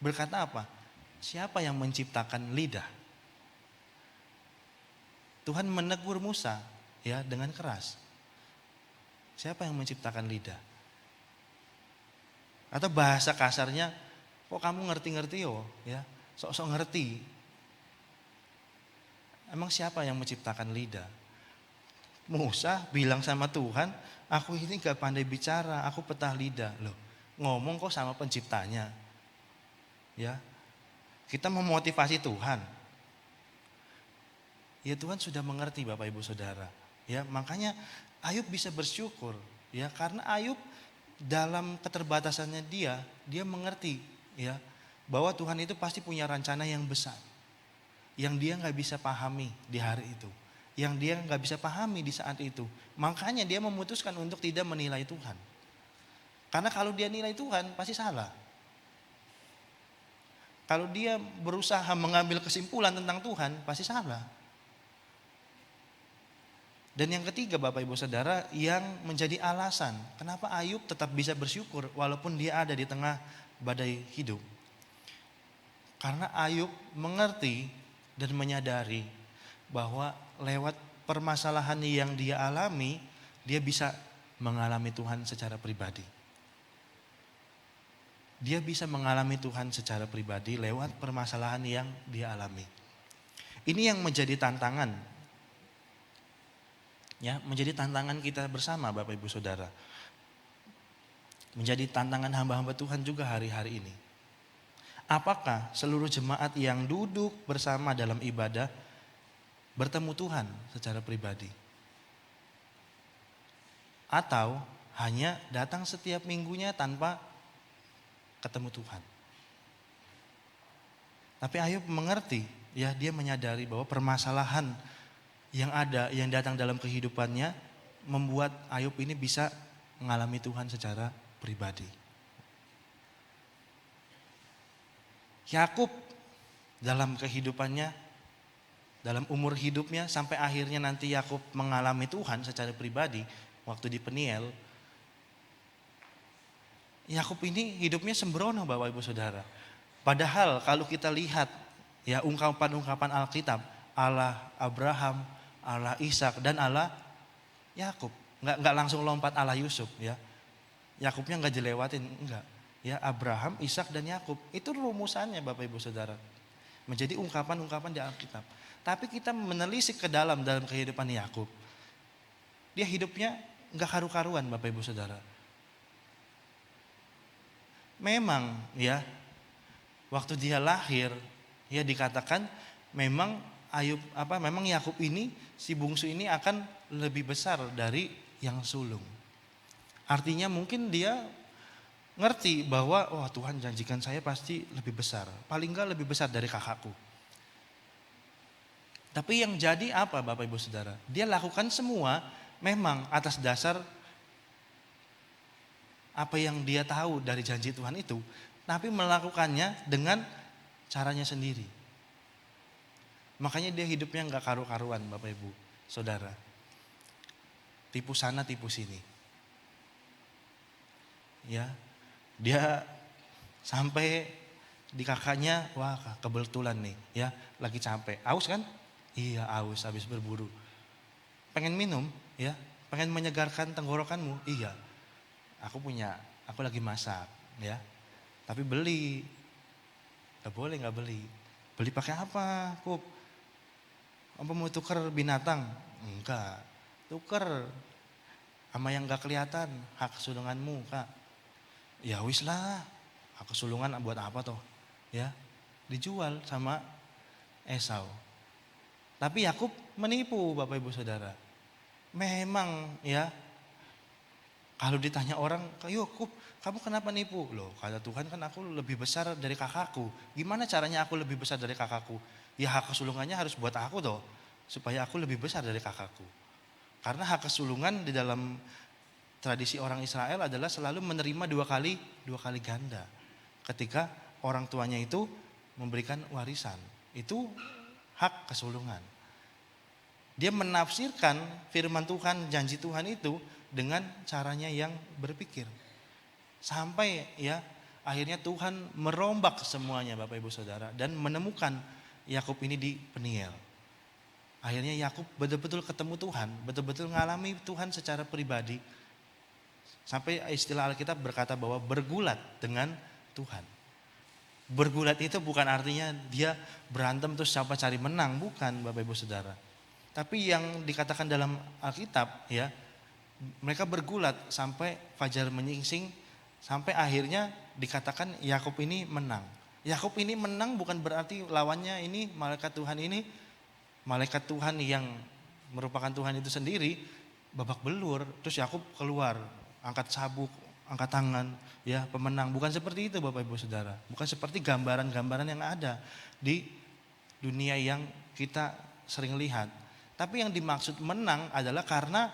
berkata apa? Siapa yang menciptakan lidah? Tuhan menegur Musa, ya, dengan keras. Siapa yang menciptakan lidah? Atau bahasa kasarnya, kok kamu ngerti-ngerti yo, ya, sok-sok ngerti. Emang siapa yang menciptakan lidah? Musa bilang sama Tuhan, aku ini gak pandai bicara, aku petah lidah. Loh, ngomong kok sama penciptanya. Ya, kita memotivasi Tuhan. Ya Tuhan sudah mengerti Bapak Ibu Saudara. Ya, makanya Ayub bisa bersyukur, ya, karena Ayub dalam keterbatasannya dia mengerti, ya, bahwa Tuhan itu pasti punya rencana yang besar, yang dia nggak bisa pahami di hari itu, yang dia nggak bisa pahami di saat itu. Makanya dia memutuskan untuk tidak menilai Tuhan, karena kalau dia nilai Tuhan pasti salah. Kalau dia berusaha mengambil kesimpulan tentang Tuhan pasti salah. Dan yang ketiga Bapak Ibu Saudara, yang menjadi alasan kenapa Ayub tetap bisa bersyukur walaupun dia ada di tengah badai hidup. Karena Ayub mengerti dan menyadari bahwa lewat permasalahan yang dia alami, dia bisa mengalami Tuhan secara pribadi. Dia bisa mengalami Tuhan secara pribadi lewat permasalahan yang dia alami. Ini yang menjadi tantangan. Ya, menjadi tantangan kita bersama Bapak Ibu Saudara. Menjadi tantangan hamba-hamba Tuhan juga hari-hari ini. Apakah seluruh jemaat yang duduk bersama dalam ibadah bertemu Tuhan secara pribadi? Atau hanya datang setiap minggunya tanpa ketemu Tuhan? Tapi Ayub mengerti, ya, dia menyadari bahwa permasalahan yang ada, yang datang dalam kehidupannya membuat Ayub ini bisa mengalami Tuhan secara pribadi. Yakub dalam kehidupannya, dalam umur hidupnya sampai akhirnya nanti Yakub mengalami Tuhan secara pribadi waktu di Peniel. Yakub ini hidupnya sembrono Bapak Ibu Saudara. Padahal kalau kita lihat ya ungkapan-ungkapan Alkitab, Allah Abraham, Allah Ishak dan Allah Yakub, nggak langsung lompat Allah Yusuf ya. Yakubnya nggak dilewatin, enggak. Ya, Abraham, Ishak dan Yakub itu rumusannya Bapak Ibu Saudara. Menjadi ungkapan-ungkapan di Alkitab. Tapi kita menelisik ke dalam kehidupan Yakub. Dia hidupnya nggak karu-karuan Bapak Ibu Saudara. Memang ya waktu dia lahir ya dikatakan memang memang Yakub ini si bungsu ini akan lebih besar dari yang sulung. Artinya mungkin dia ngerti bahwa Tuhan janjikan saya pasti lebih besar. Paling enggak lebih besar dari kakakku. Tapi yang jadi apa Bapak Ibu Saudara? Dia lakukan semua memang atas dasar apa yang dia tahu dari janji Tuhan itu. Tapi melakukannya dengan caranya sendiri. Makanya dia hidupnya enggak karu-karuan Bapak Ibu Saudara. Tipu sana tipu sini. Ya. Dia sampai di kakaknya, wah kebetulan nih ya lagi capek. Aus kan? Iya aus habis berburu. Pengen minum ya, pengen menyegarkan tenggorokanmu. Iya, aku lagi masak ya. Tapi beli, gak boleh gak beli. Beli pakai apa? Kup? Apa mau tuker binatang? Enggak, tuker sama yang gak kelihatan, hak sulunganmu Kak. Ya wis lah, aku sulungan buat apa toh? Ya, dijual sama Esau. Tapi Yakub menipu Bapak Ibu Saudara. Memang ya, kalau ditanya orang, Yakub kamu kenapa nipu? Loh kata Tuhan kan aku lebih besar dari kakakku. Gimana caranya aku lebih besar dari kakakku? Ya hak kesulungannya harus buat aku toh, supaya aku lebih besar dari kakakku. Karena hak kesulungan di dalam tradisi orang Israel adalah selalu menerima dua kali ganda. Ketika orang tuanya itu memberikan warisan. Itu hak kesulungan. Dia menafsirkan firman Tuhan, janji Tuhan itu dengan caranya yang berpikir. Sampai ya akhirnya Tuhan merombak semuanya Bapak Ibu Saudara. Dan menemukan Yakub ini di Peniel. Akhirnya Yakub betul-betul ketemu Tuhan. Betul-betul mengalami Tuhan secara pribadi. Sampai istilah Alkitab berkata bahwa bergulat dengan Tuhan. Bergulat itu bukan artinya dia berantem terus siapa cari menang, bukan Bapak Ibu Saudara. Tapi yang dikatakan dalam Alkitab ya, mereka bergulat sampai fajar menyingsing, sampai akhirnya dikatakan Yakub ini menang. Yakub ini menang bukan berarti lawannya ini malaikat Tuhan ini, malaikat Tuhan yang merupakan Tuhan itu sendiri babak belur, terus Yakub keluar angkat sabuk, angkat tangan, ya pemenang. Bukan seperti itu Bapak Ibu Saudara. Bukan seperti gambaran-gambaran yang ada di dunia yang kita sering lihat. Tapi yang dimaksud menang adalah karena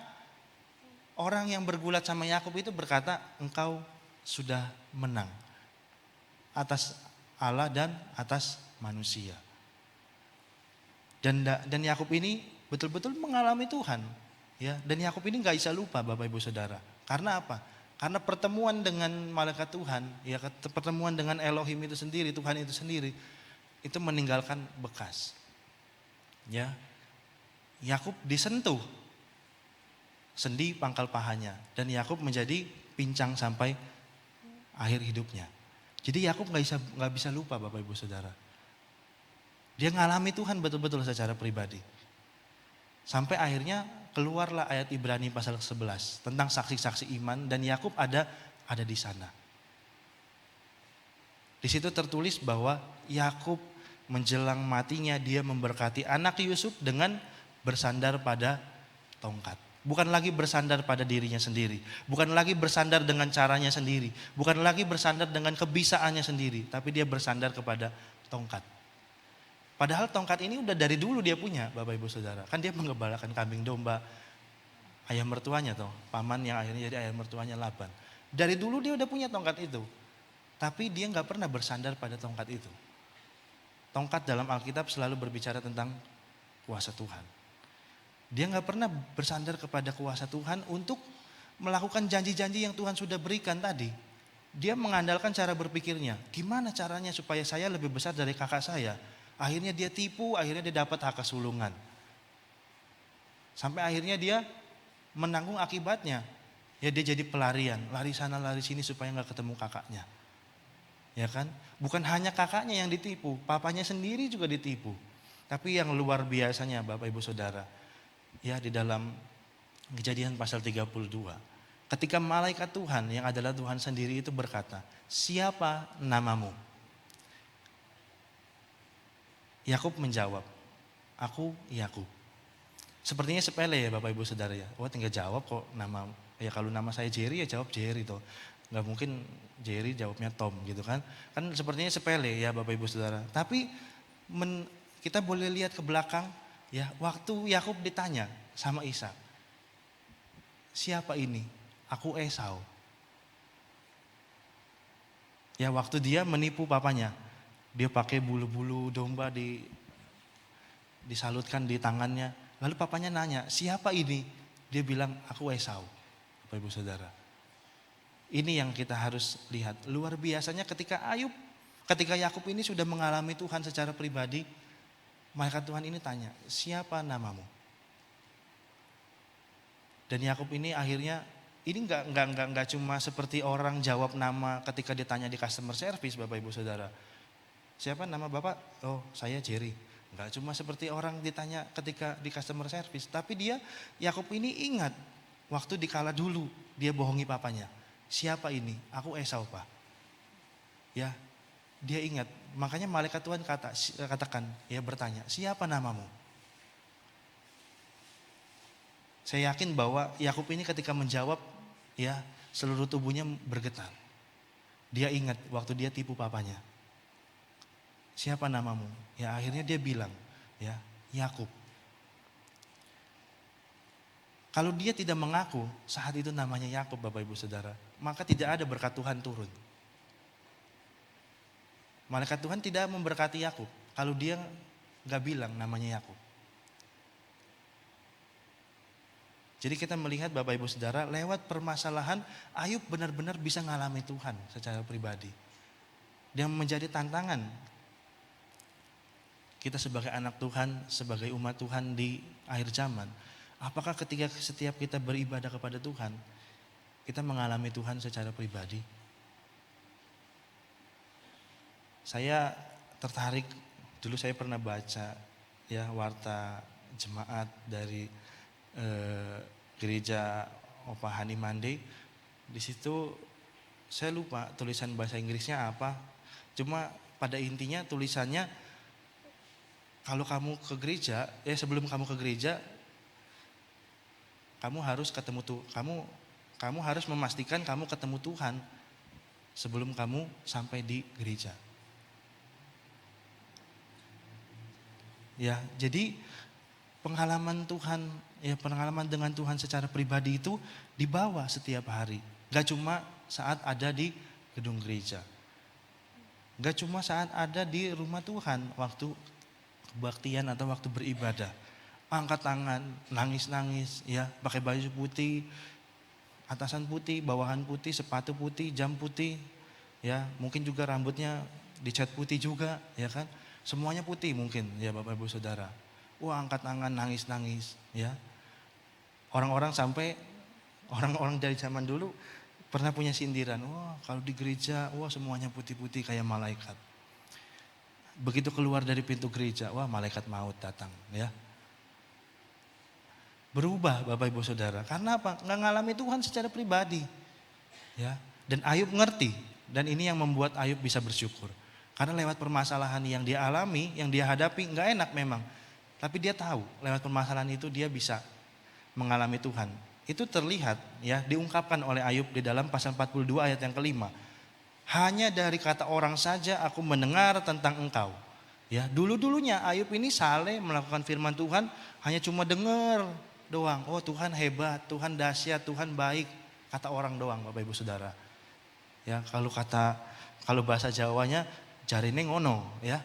orang yang bergulat sama Yakub itu berkata, engkau sudah menang atas Allah dan atas manusia. Dan Yakub ini betul-betul mengalami Tuhan. Ya, dan Yakub ini gak bisa lupa Bapak Ibu Saudara. Karena apa? Karena pertemuan dengan malaikat Tuhan, ya pertemuan dengan Elohim itu sendiri, Tuhan itu sendiri, itu meninggalkan bekas. Ya. Yakub disentuh sendi pangkal pahanya dan Yakub menjadi pincang sampai akhir hidupnya. Jadi Yakub nggak bisa lupa Bapak Ibu Saudara. Dia ngalami Tuhan betul-betul secara pribadi. Sampai akhirnya keluarlah ayat Ibrani pasal 11 tentang saksi-saksi iman dan Yakub ada di sana. Di situ tertulis bahwa Yakub menjelang matinya dia memberkati anak Yusuf dengan bersandar pada tongkat. Bukan lagi bersandar pada dirinya sendiri, bukan lagi bersandar dengan caranya sendiri, bukan lagi bersandar dengan kebisaannya sendiri, tapi dia bersandar kepada tongkat. Padahal tongkat ini udah dari dulu dia punya Bapak Ibu Saudara. Kan dia menggembalakan kambing domba ayah mertuanya toh, paman yang akhirnya jadi ayah mertuanya Laban. Dari dulu dia udah punya tongkat itu. Tapi dia nggak pernah bersandar pada tongkat itu. Tongkat dalam Alkitab selalu berbicara tentang kuasa Tuhan. Dia nggak pernah bersandar kepada kuasa Tuhan untuk melakukan janji-janji yang Tuhan sudah berikan tadi. Dia mengandalkan cara berpikirnya. Gimana caranya supaya saya lebih besar dari kakak saya? Akhirnya dia tipu, akhirnya dia dapat hak kesulungan. Sampai akhirnya dia menanggung akibatnya. Ya dia jadi pelarian, lari sana lari sini supaya nggak ketemu kakaknya. Ya kan? Bukan hanya kakaknya yang ditipu, papanya sendiri juga ditipu. Tapi yang luar biasanya Bapak Ibu Saudara, ya di dalam Kejadian pasal 32. Ketika malaikat Tuhan yang adalah Tuhan sendiri itu berkata, "Siapa namamu?" Yakub menjawab, "Aku Yakub." Sepertinya sepele ya Bapak Ibu Saudara ya. Oh tinggal jawab kok nama. Ya kalau nama saya Jerry ya jawab Jerry toh. Gak mungkin Jerry jawabnya Tom gitu kan. Kan sepertinya sepele ya Bapak Ibu Saudara. Tapi kita boleh lihat ke belakang ya. Waktu Yakub ditanya sama Ishak, "Siapa ini?" "Aku Esau." Ya waktu dia menipu papanya. Dia pakai bulu-bulu domba disalutkan di tangannya. Lalu papanya nanya, "Siapa ini?" Dia bilang, "Aku Esau." Bapak Ibu Saudara. Ini yang kita harus lihat. Luar biasanya ketika Yakub ini sudah mengalami Tuhan secara pribadi, malaikat Tuhan ini tanya, "Siapa namamu?" Dan Yakub ini akhirnya ini enggak cuma seperti orang jawab nama ketika ditanya di customer service Bapak Ibu Saudara. "Siapa nama Bapak?" "Oh, saya Jerry." Enggak cuma seperti orang ditanya ketika di customer service, tapi Yakub ini ingat waktu dikala dulu dia bohongi papanya. "Siapa ini?" "Aku Esau, Pak." Ya, dia ingat. Makanya malaikat Tuhan katakan, ya bertanya, "Siapa namamu?" Saya yakin bahwa Yakub ini ketika menjawab, ya seluruh tubuhnya bergetar. Dia ingat waktu dia tipu papanya. "Siapa namamu?" Ya akhirnya dia bilang, ya Yakub. Kalau dia tidak mengaku saat itu namanya Yakub Bapak Ibu Saudara, maka tidak ada berkat Tuhan turun. Malaikat Tuhan tidak memberkati Yakub kalau dia gak bilang namanya Yakub. Jadi kita melihat Bapak Ibu Saudara lewat permasalahan Ayub benar-benar bisa ngalami Tuhan secara pribadi. Dia menjadi tantangan kita sebagai anak Tuhan, sebagai umat Tuhan di akhir zaman. Apakah ketika setiap kita beribadah kepada Tuhan, kita mengalami Tuhan secara pribadi? Saya tertarik, dulu saya pernah baca ya warta jemaat dari gereja Opahani Mande. Di situ saya lupa tulisan bahasa Inggrisnya apa. Cuma pada intinya tulisannya, kalau kamu ke gereja, sebelum kamu ke gereja, kamu harus ketemu kamu harus memastikan kamu ketemu Tuhan sebelum kamu sampai di gereja. Ya, jadi pengalaman Tuhan, ya pengalaman dengan Tuhan secara pribadi itu dibawa setiap hari. Gak cuma saat ada di gedung gereja. Gak cuma saat ada di rumah Tuhan waktu kebaktian atau waktu beribadah. Angkat tangan, nangis-nangis, ya pakai baju putih, atasan putih, bawahan putih, sepatu putih, jam putih, ya mungkin juga rambutnya dicat putih juga, ya kan? Semuanya putih mungkin, ya Bapak Ibu Saudara. wah angkat tangan nangis-nangis ya. Orang-orang dari zaman dulu pernah punya sindiran, wah kalau di gereja wah semuanya putih-putih kayak malaikat. Begitu keluar dari pintu gereja, wah malaikat maut datang ya. Berubah Bapak Ibu Saudara, karena apa? Nggak ngalami Tuhan secara pribadi ya. Dan Ayub ngerti, dan ini yang membuat Ayub bisa bersyukur. Karena lewat permasalahan yang dia alami, yang dia hadapi nggak enak memang. Tapi dia tahu lewat permasalahan itu dia bisa mengalami Tuhan. Itu terlihat ya, diungkapkan oleh Ayub di dalam pasal 42 ayat yang kelima. Hanya dari kata orang saja aku mendengar tentang engkau. Ya, dulu-dulunya Ayub ini saleh melakukan firman Tuhan, hanya cuma dengar doang. Oh Tuhan hebat, Tuhan dahsyat, Tuhan baik. Kata orang doang Bapak Ibu Saudara. Ya, kalau bahasa Jawanya jarine ngono ya.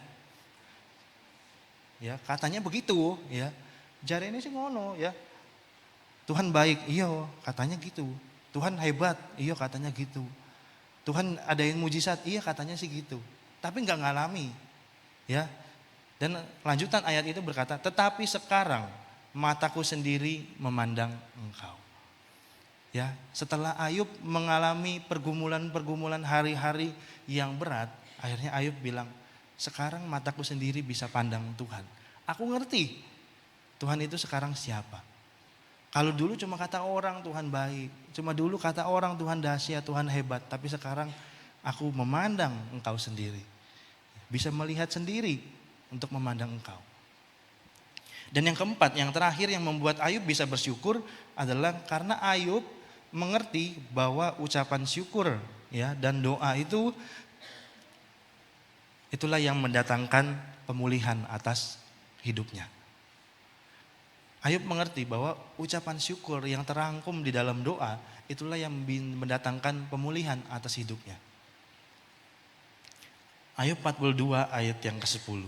Ya, katanya begitu ya. Jarine sih ngono ya. Tuhan baik, iya katanya gitu. Tuhan hebat, iya katanya gitu. Tuhan adain mujizat, iya katanya sih gitu. Tapi nggak ngalami ya. Dan lanjutan ayat itu berkata, tetapi sekarang mataku sendiri memandang engkau. Ya, setelah Ayub mengalami pergumulan-pergumulan hari-hari yang berat, akhirnya Ayub bilang, sekarang mataku sendiri bisa pandang Tuhan. Aku ngerti Tuhan itu sekarang siapa. Kalau dulu cuma kata orang Tuhan baik, cuma dulu kata orang Tuhan dahsyat, Tuhan hebat, tapi sekarang aku memandang engkau sendiri. Bisa melihat sendiri untuk memandang engkau. Dan yang keempat, yang terakhir yang membuat Ayub bisa bersyukur adalah karena Ayub mengerti bahwa ucapan syukur ya dan doa itulah yang mendatangkan pemulihan atas hidupnya. Ayub mengerti bahwa ucapan syukur yang terangkum di dalam doa itulah yang mendatangkan pemulihan atas hidupnya. Ayub 42 ayat yang ke-10.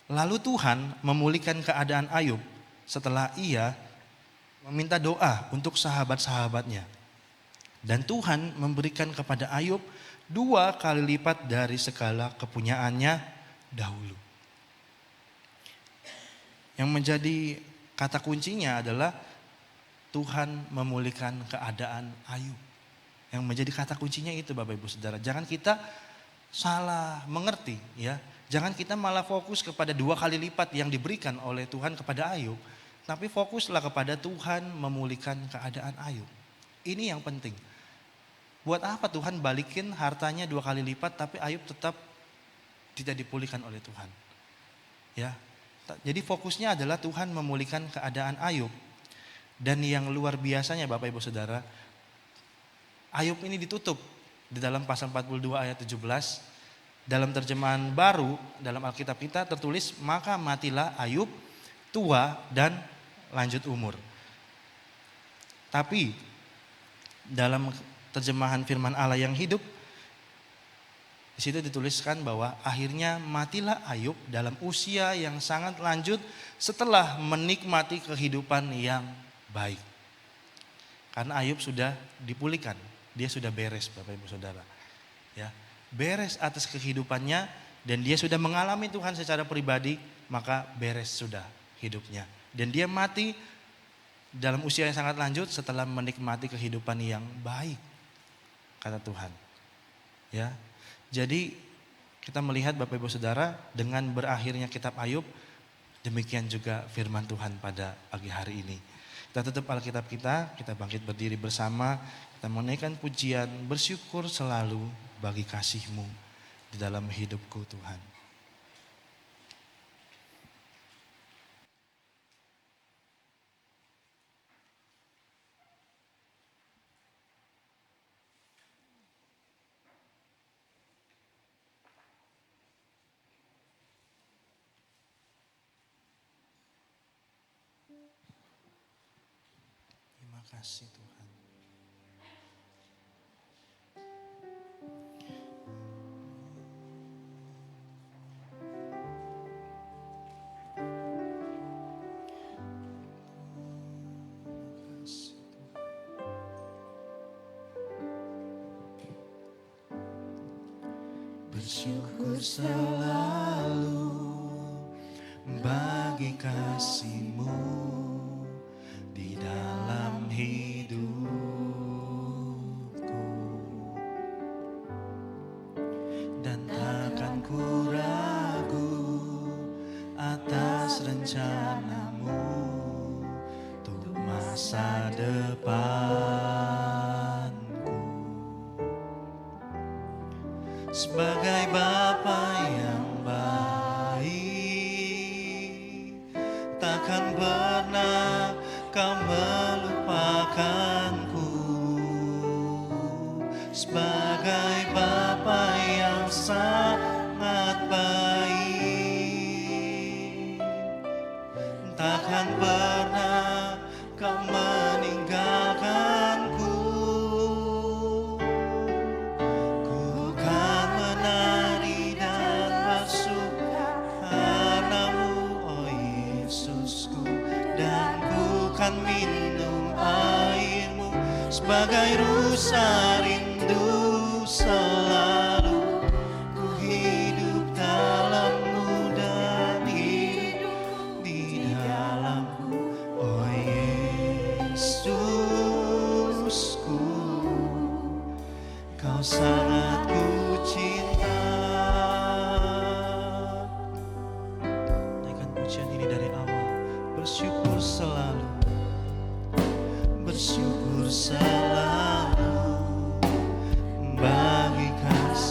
Lalu Tuhan memulihkan keadaan Ayub setelah ia meminta doa untuk sahabat-sahabatnya. Dan Tuhan memberikan kepada Ayub 2 kali lipat dari segala kepunyaannya dahulu. Yang menjadi kata kuncinya adalah Tuhan memulihkan keadaan Ayub. Yang menjadi kata kuncinya itu Bapak Ibu Saudara. Jangan kita salah mengerti ya. Jangan kita malah fokus kepada 2 kali lipat yang diberikan oleh Tuhan kepada Ayub. Tapi fokuslah kepada Tuhan memulihkan keadaan Ayub. Ini yang penting. Buat apa Tuhan balikin hartanya 2 kali lipat tapi Ayub tetap tidak dipulihkan oleh Tuhan. Ya. Jadi fokusnya adalah Tuhan memulihkan keadaan Ayub. Dan yang luar biasanya Bapak Ibu Saudara, Ayub ini ditutup di dalam pasal 42 ayat 17. Dalam terjemahan baru dalam Alkitab kita tertulis, maka matilah Ayub tua dan lanjut umur. Tapi dalam terjemahan firman Allah yang hidup, di situ dituliskan bahwa akhirnya matilah Ayub dalam usia yang sangat lanjut setelah menikmati kehidupan yang baik. Karena Ayub sudah dipulihkan, dia sudah beres Bapak Ibu Saudara. Ya, beres atas kehidupannya dan dia sudah mengalami Tuhan secara pribadi, maka beres sudah hidupnya. Dan dia mati dalam usia yang sangat lanjut setelah menikmati kehidupan yang baik, kata Tuhan. Ya, jadi kita melihat Bapak Ibu Saudara dengan berakhirnya kitab Ayub, demikian juga firman Tuhan pada pagi hari ini. Kita tutup Alkitab kita bangkit berdiri bersama, kita menaikkan pujian, bersyukur selalu bagi kasih-Mu di dalam hidupku Tuhan. Terima kasih Tuhan. Bersyukur selalu bagi bagi kasih-Mu di dalam hidupku. Dan takkan ku ragu atas rencana-Mu untuk masa depanku. Sebagai Bapa yang baik, takkan pernah Kau melupakanku. Sebagai Bapa yang sangat baik, takkan pernah Kau meninggalkanku. Ku kan menari dan bersuka karena-Mu, oh Yesusku, dan ku kan minum air-Mu sebagai rusa rindu selalu. Ku hidup dalam-Mu dan hidup di dalam-Mu, oh Yesusku, Kau sangat ku cinta. Naikkan pujian ini dari awal. Bersyukur selalu, bersyukur selalu bagi kasih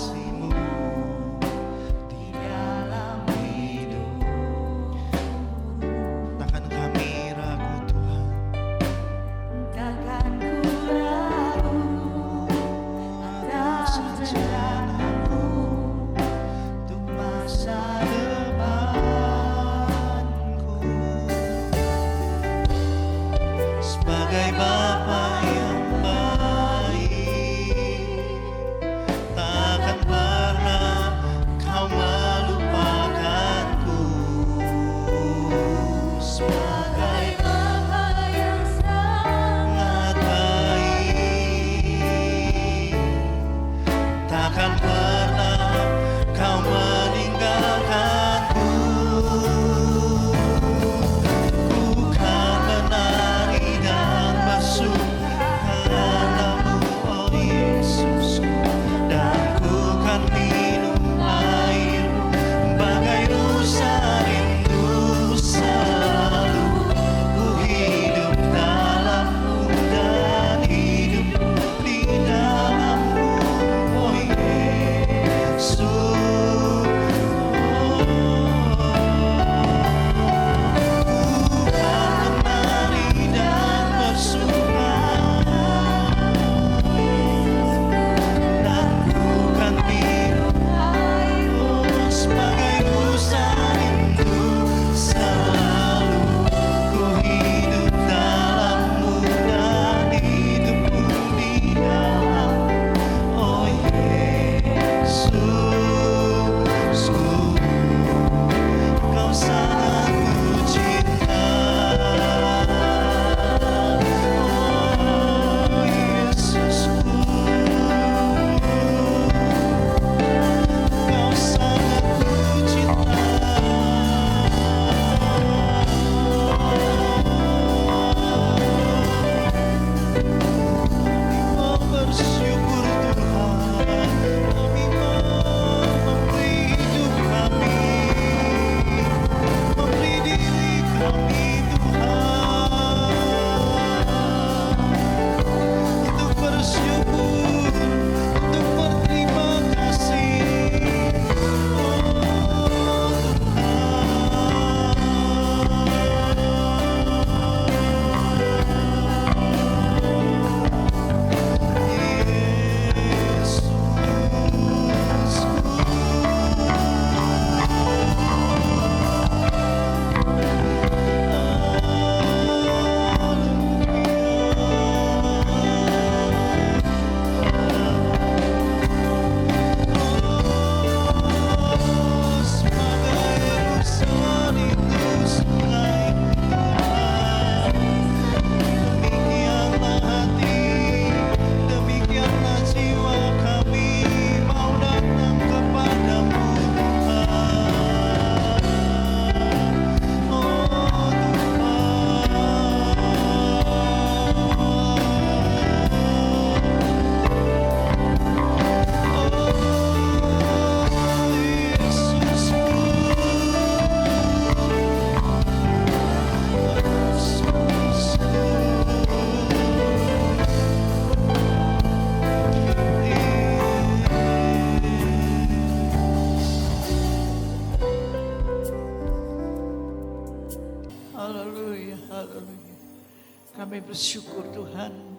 Kami bersyukur Tuhan,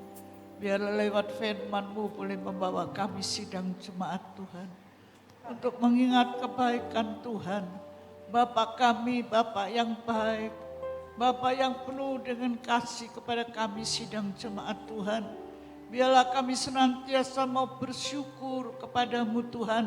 biar lewat firman-Mu boleh membawa kami sidang jemaat Tuhan. Untuk mengingat kebaikan Tuhan. Bapa kami, Bapa yang baik, Bapa yang penuh dengan kasih kepada kami sidang jemaat Tuhan. Biarlah kami senantiasa mau bersyukur kepadamu Tuhan.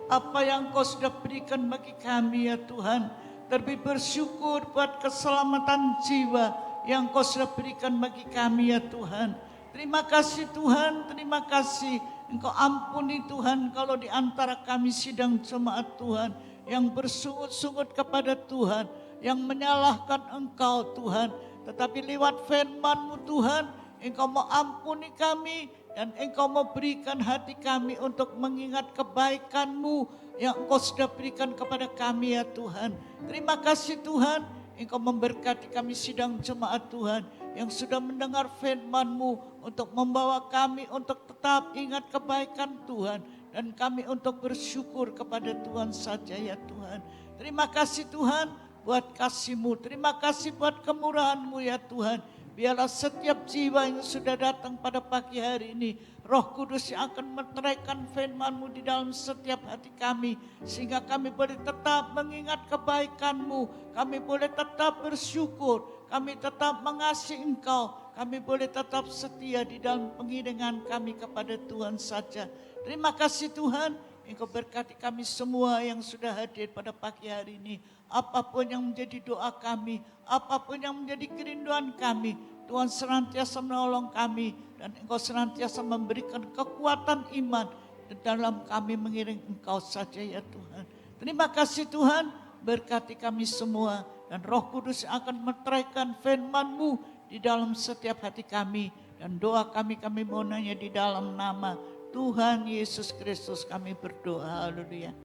Apa yang Kau sudah berikan bagi kami ya Tuhan. Terlebih bersyukur buat keselamatan jiwa yang Kau sudah berikan bagi kami ya Tuhan. Terima kasih Tuhan, terima kasih. Engkau ampuni Tuhan kalau di antara kami sidang jemaat Tuhan yang bersungut-sungut kepada Tuhan, yang menyalahkan Engkau Tuhan. Tetapi lewat firman-Mu Tuhan, Engkau mau ampuni kami dan Engkau mau berikan hati kami untuk mengingat kebaikan-Mu yang Engkau sudah berikan kepada kami ya Tuhan. Terima kasih Tuhan, Engkau memberkati kami sidang jemaat Tuhan yang sudah mendengar firman-Mu untuk membawa kami untuk tetap ingat kebaikan Tuhan dan kami untuk bersyukur kepada Tuhan saja ya Tuhan. Terima kasih Tuhan buat kasih-Mu, terima kasih buat kemurahan-Mu ya Tuhan. Biarlah setiap jiwa yang sudah datang pada pagi hari ini, Roh Kudus yang akan meteraikan firman-Mu di dalam setiap hati kami, sehingga kami boleh tetap mengingat kebaikan-Mu, kami boleh tetap bersyukur, kami tetap mengasihi Engkau, kami boleh tetap setia di dalam pengiringan kami kepada Tuhan saja. Terima kasih Tuhan, Engkau berkati kami semua yang sudah hadir pada pagi hari ini. Apapun yang menjadi doa kami, apapun yang menjadi kerinduan kami, Tuhan senantiasa menolong kami dan Engkau senantiasa memberikan kekuatan iman dalam kami mengiring Engkau saja ya Tuhan. Terima kasih Tuhan, berkati kami semua dan Roh Kudus akan meteraikan firman-Mu di dalam setiap hati kami dan doa kami mohonnya di dalam nama Tuhan Yesus Kristus kami berdoa. Haleluya.